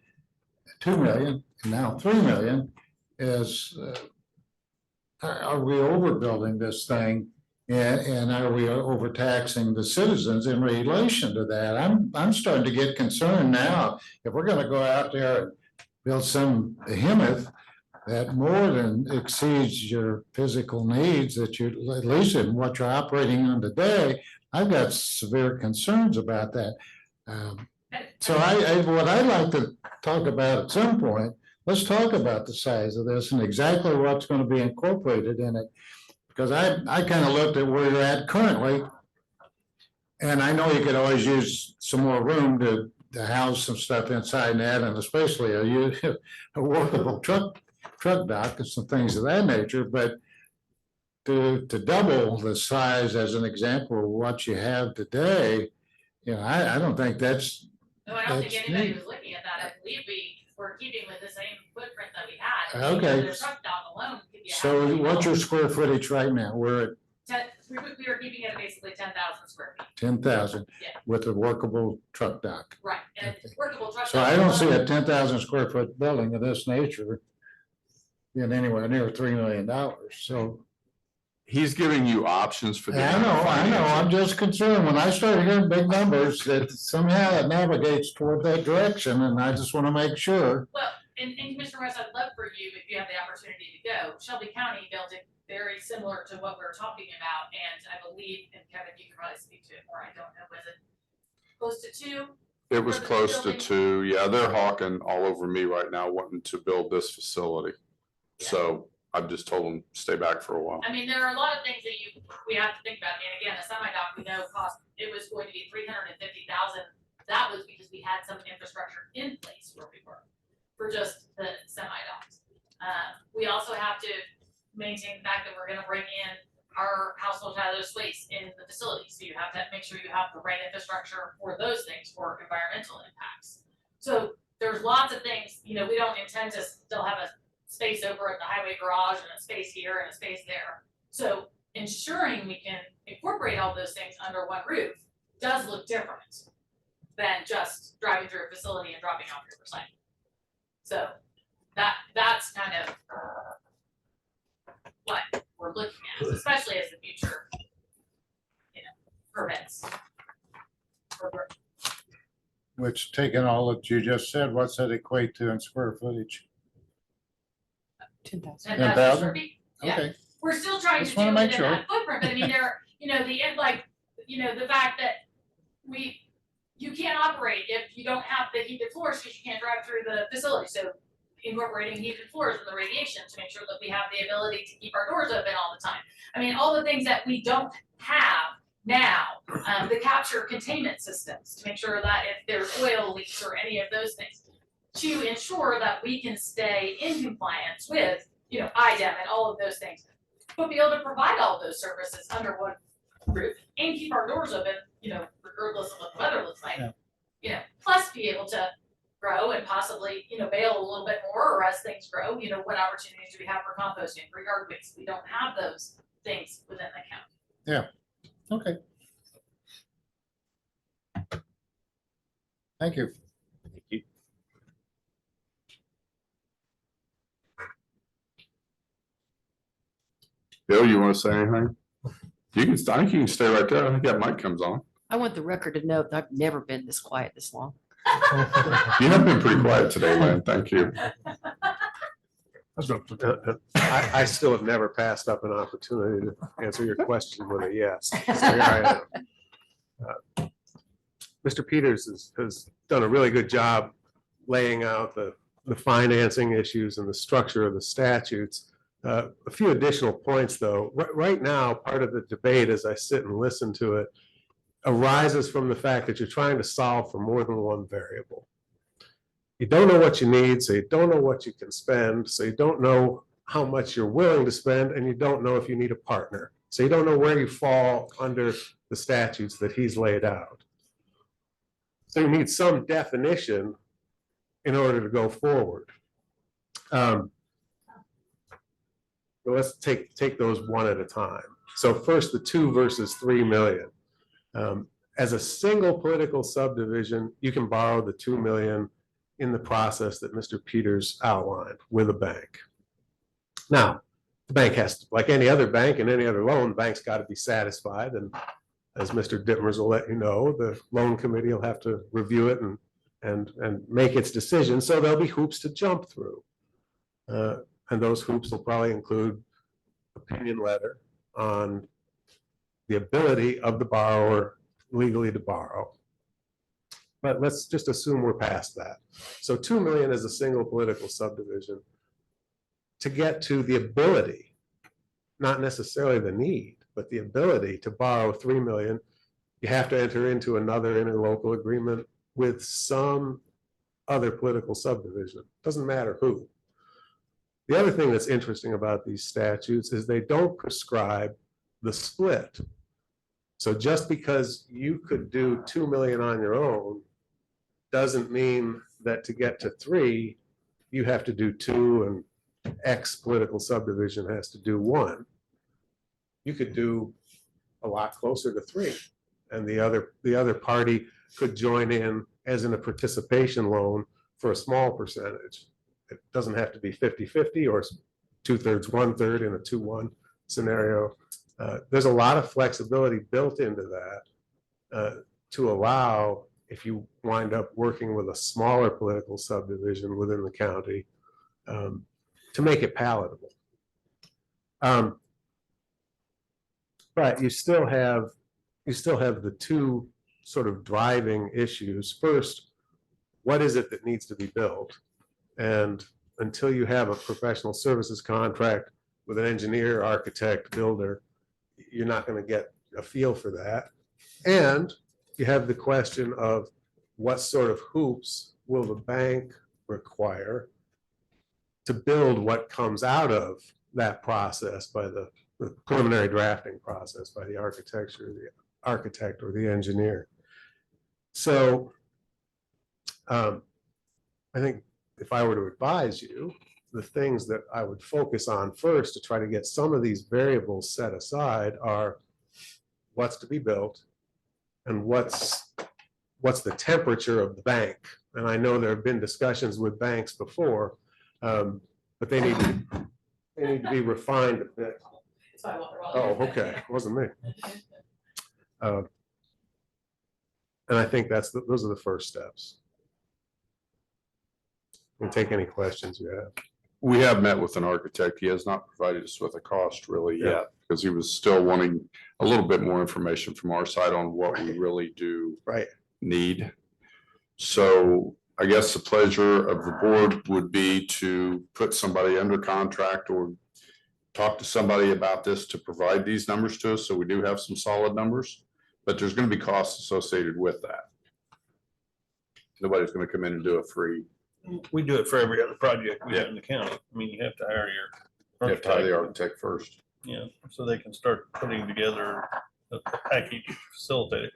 2 million and now 3 million is, are we overbuilding this thing? And are we overtaxing the citizens in relation to that? I'm starting to get concerned now. If we're gonna go out there and build some behemoth that more than exceeds your physical needs, that you, at least in what you're operating on today, I've got severe concerns about that. So what I'd like to talk about at some point, let's talk about the size of this and exactly what's going to be incorporated in it. Because I kind of looked at where you're at currently. And I know you could always use some more room to house some stuff inside that, and especially a workable truck dock and some things of that nature. But to double the size, as an example of what you have today, you know, I don't think that's. No, I don't think That's anybody neat. was looking at that. I believe we were keeping with the same footprint that we had. Okay. The truck dock alone could be. a So half a what's your million. square footage right now? We're at We were keeping it at basically 10,000 square feet. 10,000 Yeah. with a workable truck dock. Right, and it's workable truck. So dock I don't see alone. a 10,000 square foot building of this nature being anywhere near $3 million. So He's giving you options for. the I know, financing. I'm just concerned when I start hearing big numbers that somehow it navigates toward that direction, and I just want to make sure. Well, and Commissioner West, I'd love for you, if you have the opportunity to go, Shelby County built it very similar to what we're talking about, and I believe, and Kevin, you can probably speak to it more, I don't know, was it close to 2? It was For the close to building? 2. Yeah, they're hawking all over me right now, wanting to build this facility. So I've just told them, stay back for a while. I mean, there are a lot of things that we have to think about, and again, a semi-dock, we know cost, it was going to be 350,000. That was because we had some infrastructure in place where we were, for just the semi-docks. We also have to maintain the fact that we're gonna bring in our household hazardous waste in the facility, so you have to make sure you have the right infrastructure for those things, for environmental impacts. So there's lots of things, you know, we don't intend to still have a space over at the highway garage and a space here and a space there. So ensuring we can incorporate all those things under one roof does look different than just driving through a facility and dropping off your recycling. So that's kind of what we're looking at, especially as the future, permits. Which, taking all that you just said, what's that equate to in square footage? 10,000. And that's 10,000? sure be- Yeah, Okay, we're still trying to Just do wanna it make in sure. that footprint, but I mean, the end, like, the fact that you can't operate if you don't have the heated floors, because you can't drive through the facility, so incorporating heated floors and the radiation to make sure that we have the ability to keep our doors open all the time. I mean, all the things that we don't have now, the capture containment systems to make sure that if there's oil leaks or any of those things, to ensure that we can stay in compliance with, IDEM and all of those things, but be able to provide all of those services under one roof and keep our doors open, regardless of what the weather looks like. Plus be able to grow and possibly, bail a little bit more, or as things grow, what opportunities do we have for composting, for yard waste? We don't have those things within the county. okay. Thank you. Thank you. Bill, you want to say anything? You can, I think you can stay right there. I think that mic comes on. I want the record to know that I've never been this quiet this long. You have been pretty quiet today, Lynn. Thank you. I still have never passed up an opportunity to answer your question with a yes. So here I am. Mr. Peters has done a really good job laying out the financing issues and the structure of the statutes. A few additional points, though. Right now, part of the debate, as I sit and listen to it, arises from the fact that you're trying to solve for more than one variable. You don't know what you need, so you don't know what you can spend, so you don't know how much you're willing to spend, and you don't know if you need a partner. So you don't know where you fall under the statutes that he's laid out. So you need some definition in order to go forward. So let's take those one at a time. So first, the 2 versus 3 million. As a single political subdivision, you can borrow the 2 million in the process that Mr. Peters outlined with a bank. Now, the bank has to, like any other bank and any other loan, the bank's got to be satisfied. And as Mr. Dittmers will let you know, the loan committee will have to review it and make its decision. So there'll be hoops to jump through. And those hoops will probably include opinion letter on the ability of the borrower legally to borrow. But let's just assume we're past that. So 2 million is a single political subdivision. To get to the ability, not necessarily the need, but the ability to borrow 3 million, you have to enter into another interlocal agreement with some other political subdivision. Doesn't matter who. The other thing that's interesting about these statutes is they don't prescribe the split. So just because you could do 2 million on your own doesn't mean that to get to 3, you have to do 2 and X political subdivision has to do 1. You could do a lot closer to 3, and the other party could join in as in a participation loan for a small percentage. It doesn't have to be 50-50 or 2/3, 1/3 in a 2-1 scenario. There's a lot of flexibility built into that to allow, if you wind up working with a smaller political subdivision within the county, to make it palatable. But you still have the 2 sort of driving issues. First, what is it that needs to be built? And until you have a professional services contract with an engineer, architect, builder, you're not going to get a feel for that. And you have the question of what sort of hoops will the bank require to build what comes out of that process by the preliminary drafting process by the architect or the engineer. So I think if I were to advise you, the things that I would focus on first to try to get some of these variables set aside are what's to be built and what's the temperature of the bank. And I know there have been discussions with banks before, but they need to be refined a bit. It's my water Oh, well. okay, it wasn't me. And I think those are the first steps. And take any questions you have. We have met with an architect. He has not provided us with a cost really Yeah. yet, because he was still wanting a little bit more information from our side on what we really do Right. need. So I guess the pleasure of the board would be to put somebody under contract or talk to somebody about this to provide these numbers to us, so we do have some solid numbers, but there's gonna be costs associated with that. Nobody's gonna come in and do it free. We do it for every other project we have in the county. I mean, you have to hire your. You have to hire the architect first. Yeah, so they can start putting together a package facilitated.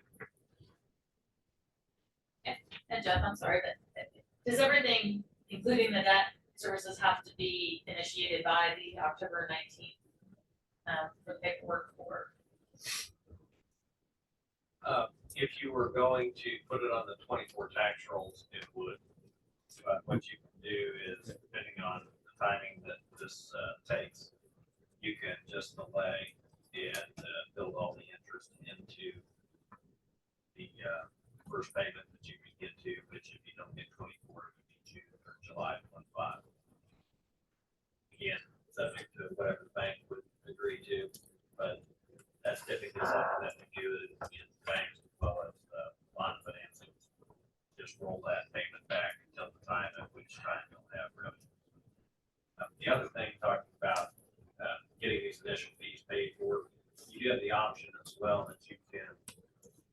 And Jeff, I'm sorry, but does everything, including the debt services, have to be initiated by the October 19th? For the paperwork for, If you were going to put it on the 24 tax rolls, it would. But what you can do is, depending on the timing that this takes, you can just delay and build all the interest into the first payment that you can get to, which if you don't get 24, it would be June or July of 25. Again, subject to whatever the bank would agree to, but that's typically something that we do in banks as well as bond financing. Just roll that payment back until the time at which time you'll have revenue. The other thing, talking about getting these initial fees paid for, you do have the option as well that you can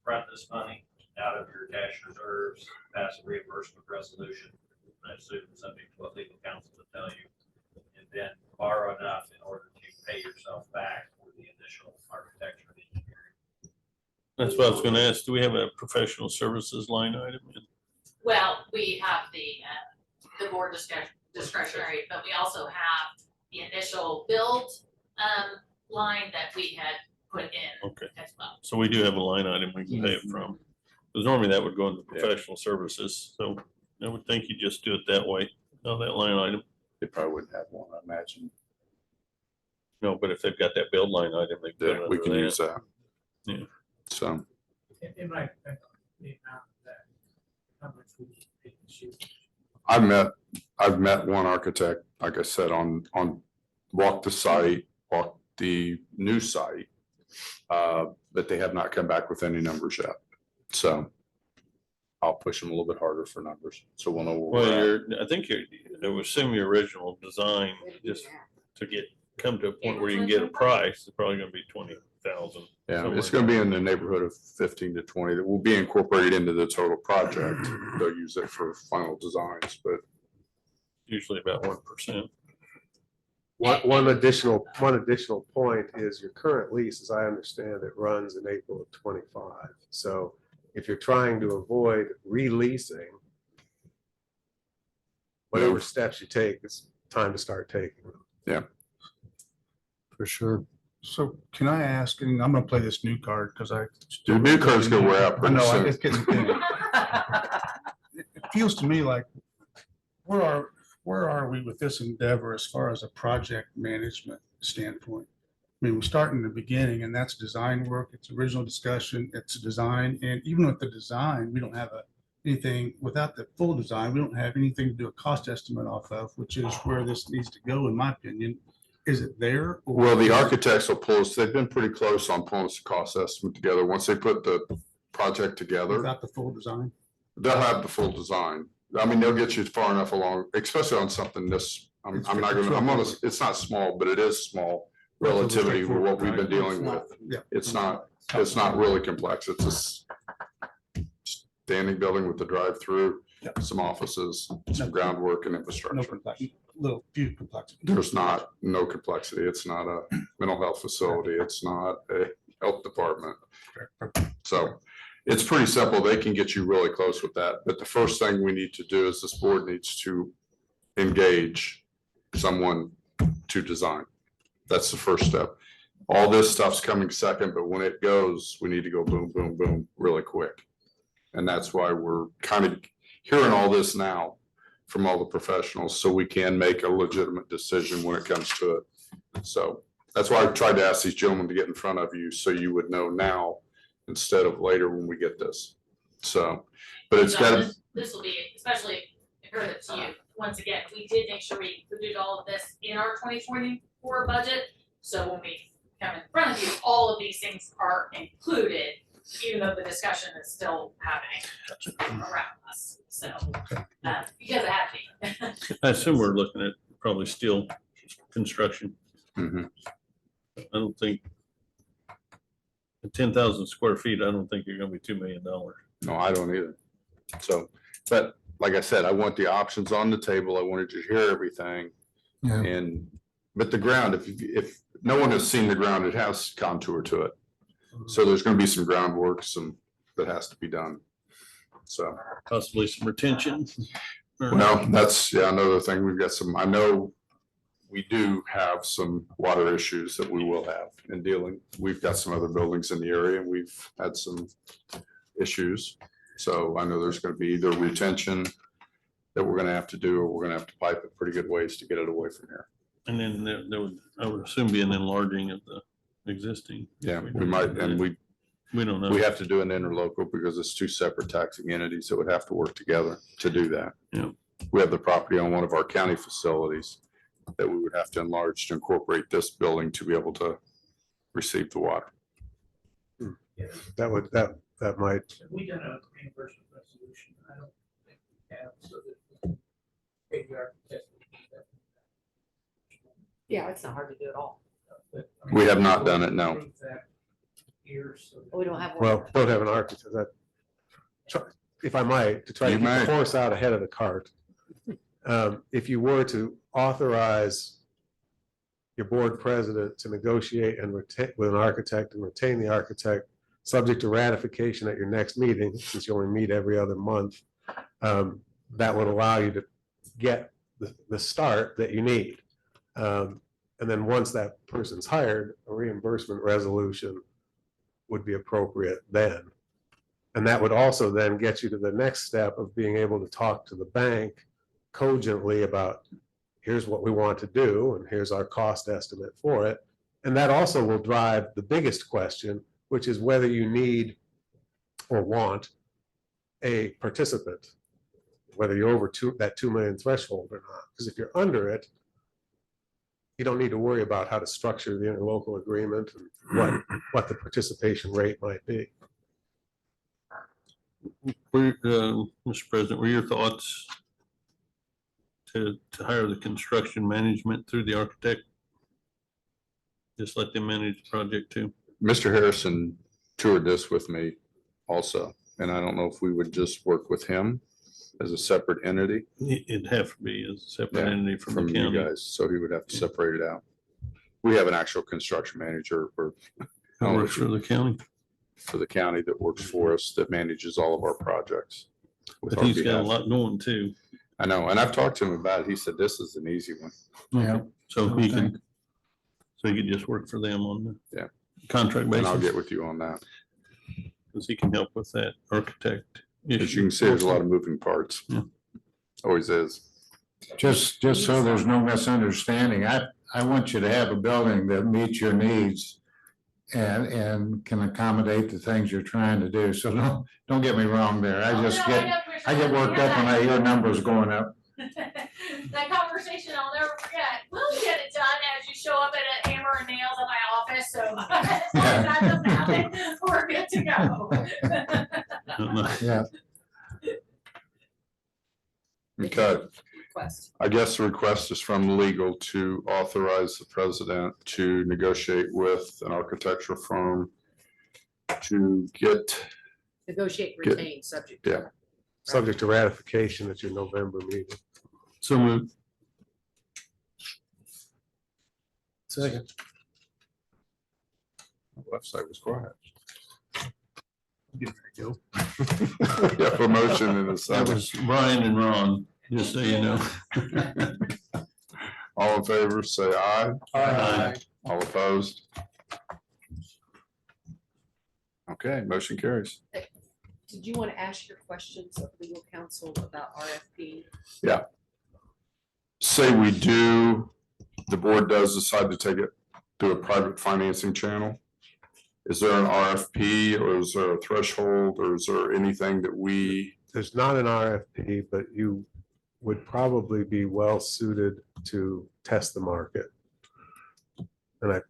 front this money out of your cash reserves, pass a reimbursement resolution, I assume subject to what legal counsel will tell you, and then borrow enough in order to pay yourself back for the initial architecture and engineering. That's what I was gonna ask. Do we have a professional services line item? well, we have the board discretionary, but we also have the initial build line that we had put in Okay, as well. so we do have a line item we can pay it from. Because normally that would go into professional services, so I would think you just do it that way, on that line item. They probably wouldn't have one, I imagine. No, but if they've got that build line item, they can. Yeah, we can use that. Yeah. So, It might depend on the amount that, how much we can shoot. I've met one architect, like I said, on walk the site, walk the new site. But they have not come back with any numbers yet. So I'll push them a little bit harder for numbers, so we'll know. where Well, we're at. I think it was some of your original design, just to come to a point where you can get a price, it's probably gonna be 20,000. Yeah, it's gonna be in the neighborhood of 15 to 20 that will be incorporated into the total project. They'll use it for final designs, but Usually about 1%. One additional point is your current lease, as I understand it, runs in April of 25. So if you're trying to avoid releasing, whatever steps you take, it's time to start taking them. for sure. So can I ask, and I'm gonna play this new card because I. Your new card's gonna wear out I pretty know, soon. it's getting thin. It feels to me like, where are we with this endeavor as far as a project management standpoint? I mean, we start in the beginning and that's design work, it's original discussion, it's design, and even with the design, we don't have anything, without the full design, we don't have anything to do a cost estimate off of, which is where this needs to go, in my opinion. Is it there? or- Well, the architects will pull us, they've been pretty close on pulling us a cost estimate together. Once they put the project together, Without the full design? they'll have the full design. I mean, they'll get you far enough along, especially on something this, I'm it's not small, but it is small relativity with what we've been dealing with. Yeah. It's not really complex. It's a standing building with the drive-through, Yeah. some offices, some groundwork and No infrastructure. complexity, few complexity. There's no complexity. It's not a mental health facility. It's not a health department. So it's pretty simple. They can get you really close with that. But the first thing we need to do is this board needs to engage someone to design. That's the first step. All this stuff's coming second, but when it goes, we need to go boom, boom, boom, really quick. And that's why we're kind of hearing all this now from all the professionals, so we can make a legitimate decision when it comes to it. So that's why I tried to ask these gentlemen to get in front of you, so you would know now instead of later when we get this. So, but it's So got, this will be, especially imperative to you, once again, we did make sure we included all of this in our 2024 budget. So when we come in front of you, all of these things are included, even though the discussion is still happening around us, so, because it had to be. I assume we're looking at probably steel construction. Mhm. I don't think 10,000 square feet, I don't think you're gonna be $2 million. no, I don't either. So, but like I said, I want the options on the table. I wanted you to hear everything. Yeah. And, but the ground, if no one has seen the ground, it has contour to it. So there's gonna be some groundwork, that has to be done. So, Possibly some retention. well, that's, yeah, another thing. We've got some, I know we do have some water issues that we will have in dealing. We've got some other buildings in the area and we've had some issues. So I know there's gonna be either retention that we're gonna have to do, or we're gonna have to pipe it pretty good ways to get it away from here. And then there would, I would assume, be an enlarging of the existing. Yeah, we might, and We don't know. we have to do an interlocal because it's two separate taxing entities that would have to work together to do that. Yeah. We have the property on one of our county facilities that we would have to enlarge to incorporate this building to be able to receive the water. That might, We done a reimbursement resolution, I don't think we have, so that maybe our. Yeah, it's not hard to do at all. We have not done it, no. Here, so. We don't have. one. well, don't have an architect that. If I might, to try to You keep the may. horse out ahead of the cart. If you were to authorize your board president to negotiate and retain with an architect and retain the architect, subject to ratification at your next meeting, since you only meet every other month, that would allow you to get the start that you need. And then once that person's hired, a reimbursement resolution would be appropriate then. And that would also then get you to the next step of being able to talk to the bank cogently about, here's what we want to do, and here's our cost estimate for it. And that also will drive the biggest question, which is whether you need or want a participant, whether you're over that 2 million threshold or not. Because if you're under it, you don't need to worry about how to structure the interlocal agreement and what the participation rate might be. Mr. President, were your thoughts to hire the construction management through the architect? Just let them manage the project too? Mr. Harrison toured this with me also, and I don't know if we would just work with him as a separate entity It'd have to be a separate Yeah, entity from from the you county. guys, so he would have to separate it out. We have an actual construction manager for That works for the county, the county that works for us, that manages all of our projects. with but our he's got a behalf. lot going too. I know, and I've talked to him about it. He said this is an easy one. Yeah. So he can, so he could just work for them on the Yeah. contract And I'll basis, get with you on that. because he can help with that architect. As you issue. can see, there's a lot of moving parts. Yeah. Always is. Just so there's no misunderstanding, I want you to have a building that meets your needs and can accommodate the things you're trying to do. So don't get me wrong there. I get worked up when I hear numbers going up. That conversation I'll never forget. We'll get it done as you show up at a hammer and nails at my office, so as long as that doesn't happen, we're good to go. Yeah. Okay, Request. I guess the request is from legal to authorize the president to negotiate with an architectural firm to get, Negotiate, Good. retain, subject. Yeah. Subject to ratification at your November meeting. So moved. Second. website was quiet. There you go. Yeah, promotion in a That second. was Brian and Ron, just so you know. All in favor, say aye. Aye. All opposed? Okay, motion carries. Did you want to ask your questions of legal counsel about RFP? Say we do, the board does decide to take it through a private financing channel. Is there an RFP or is there a threshold or is there anything that we, There's not an RFP, but you would probably be well suited to test the market. And I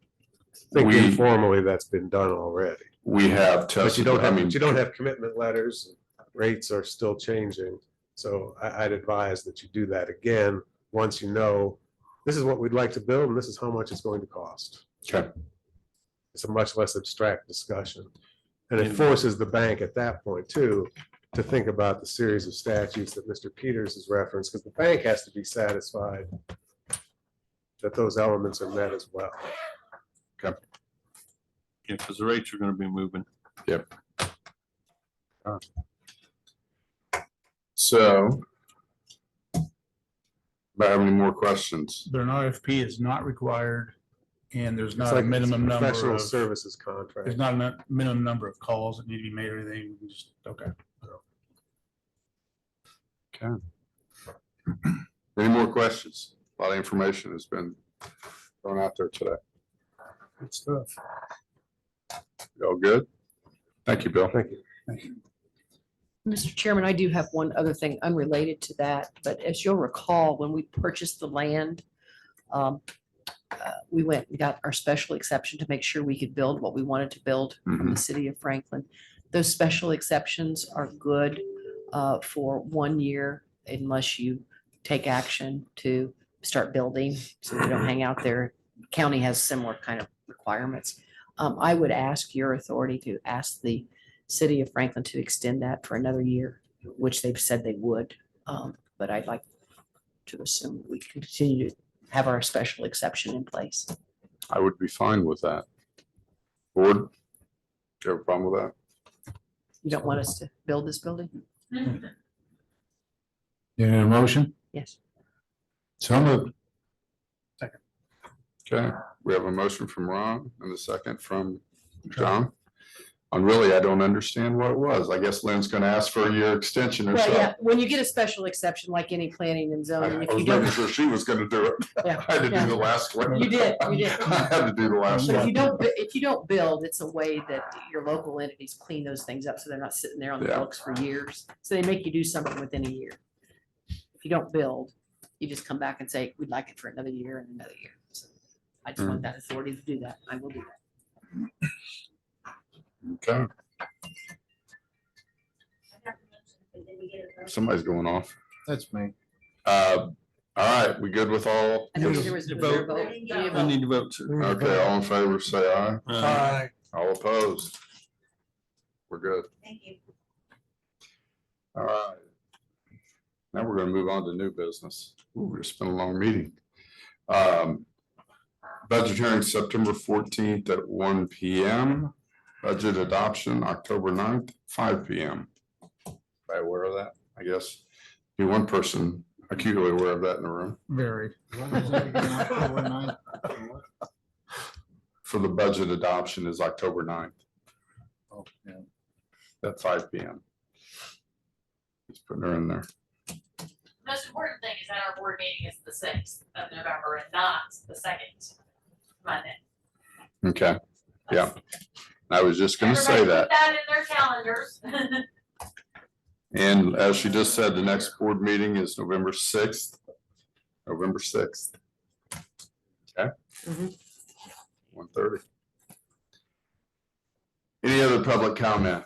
think We- informally that's been done already. we have But you tested? don't I have, mean, but you don't have commitment letters. Rates are still changing. So I'd advise that you do that again, once you know, this is what we'd like to build and this is how much it's going to cost. Okay. It's a much less abstract discussion. And it forces the bank at that point too, to think about the series of statutes that Mr. Peters has referenced, because the bank has to be satisfied that those elements are met as well. Yeah, because the rates are gonna be moving. So. Do I have any more questions? But an RFP is not required and there's It's not a like minimum number professional of, services contract. there's not a minimum number of calls that need to be made or anything. We just, okay. Any more questions? A lot of information has been thrown out there today. Good stuff. Y'all good? Thank you, Bill. Thank you. Mr. Chairman, I do have one other thing unrelated to that, but as you'll recall, when we purchased the land, we went and got our special exception to make sure we could build what we wanted to build from the city of Franklin. Those special exceptions are good for 1 year unless you take action to start building, so they don't hang out there. County has similar kind of requirements. I would ask your authority to ask the city of Franklin to extend that for another year, which they've said they would. But I'd like to assume that we continue to have our special exception in place. I would be fine with that. Board? Do you have a problem with that? You don't want us to build this building? You need a motion? Yes. So moved. Okay, we have a motion from Ron and a second from John. And really, I don't understand what it was. I guess Lynn's gonna ask for a year extension or Well, something. yeah, when you get a special exception, like any planning and I zoning, if was you don't, making sure she was gonna do it. yeah, I had to do yeah. the last one. You did, you did. I had to do the last But one. if you don't build, it's a way that your local entities clean those things up, so they're not sitting there on the Yeah. books for years. So they make you do something within a year. If you don't build, you just come back and say, we'd like it for another year and another year. So I just want that authority to do that. I will do that. Okay, somebody's going off. That's me. All right, we good with all? I know there was a vote. I need to vote. Sir. Okay, all in favor, say aye. Aye. All opposed? We're good. Thank you. All right. Now we're gonna move on to new business. Ooh, it's been a long meeting. Budget hearing September 14th at 1 PM. Budget adoption October 9th, 5 PM. By aware of that, I guess. Be one person acutely aware of that in the room. Very. For the budget adoption is October 9th Oh, yeah. at 5 PM. Just putting her in there. Most important thing is that our board meeting is the 6th of November and not the second Monday. Okay, yeah. I was just gonna say Everybody that. put that in their calendars. And as she just said, the next board meeting is November 6th. November 6th. Okay. Mhm. 1:30. Any other public comment?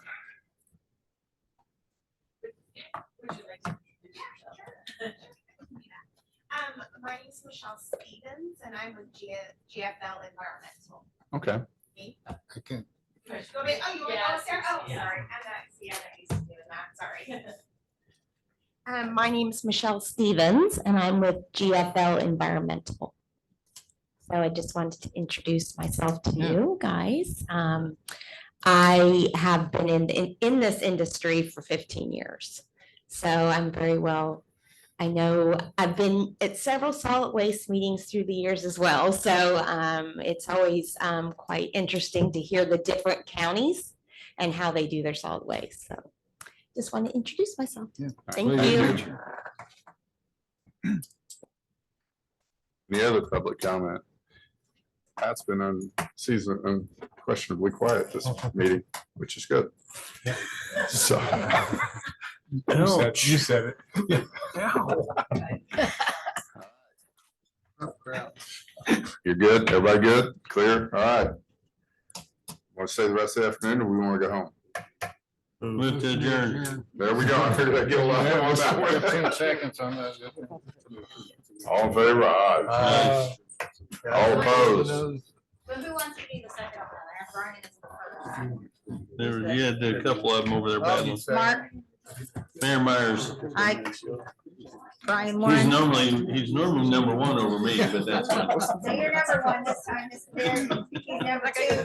My name is Michelle Stevens and I'm with GFL Environmental. Okay. Me? Okay. You want me- Oh, you want me to go upstairs? Oh, sorry. I'm not, see, I'm not used to doing that, sorry. My name is Michelle Stevens and I'm with GFL Environmental. So I just wanted to introduce myself to you guys. I have been in this industry for 15 years. So I'm very well I know I've been at several solid waste meetings through the years as well, so it's always quite interesting to hear the different counties and how they do their solid waste. So just want to introduce myself. Thank you. Any other public comment? Pat's been unquestionably quiet this meeting, which is good. So. You said it. You're good? Everybody good? Clear? All right. Want to stay the rest of the afternoon or we want to go home? Move to adjourn. There we go. I figured I'd get a lot on that one. 10 seconds on that. All in favor? Aye. All opposed? But who wants to be the second on that? Brian is the first. There, yeah, there are a couple of them over there battling. Mark, Mayor Myers, Brian he's one. normally number one over me, but that's fine. So you're number one this time, Mr. Beard. He's number two.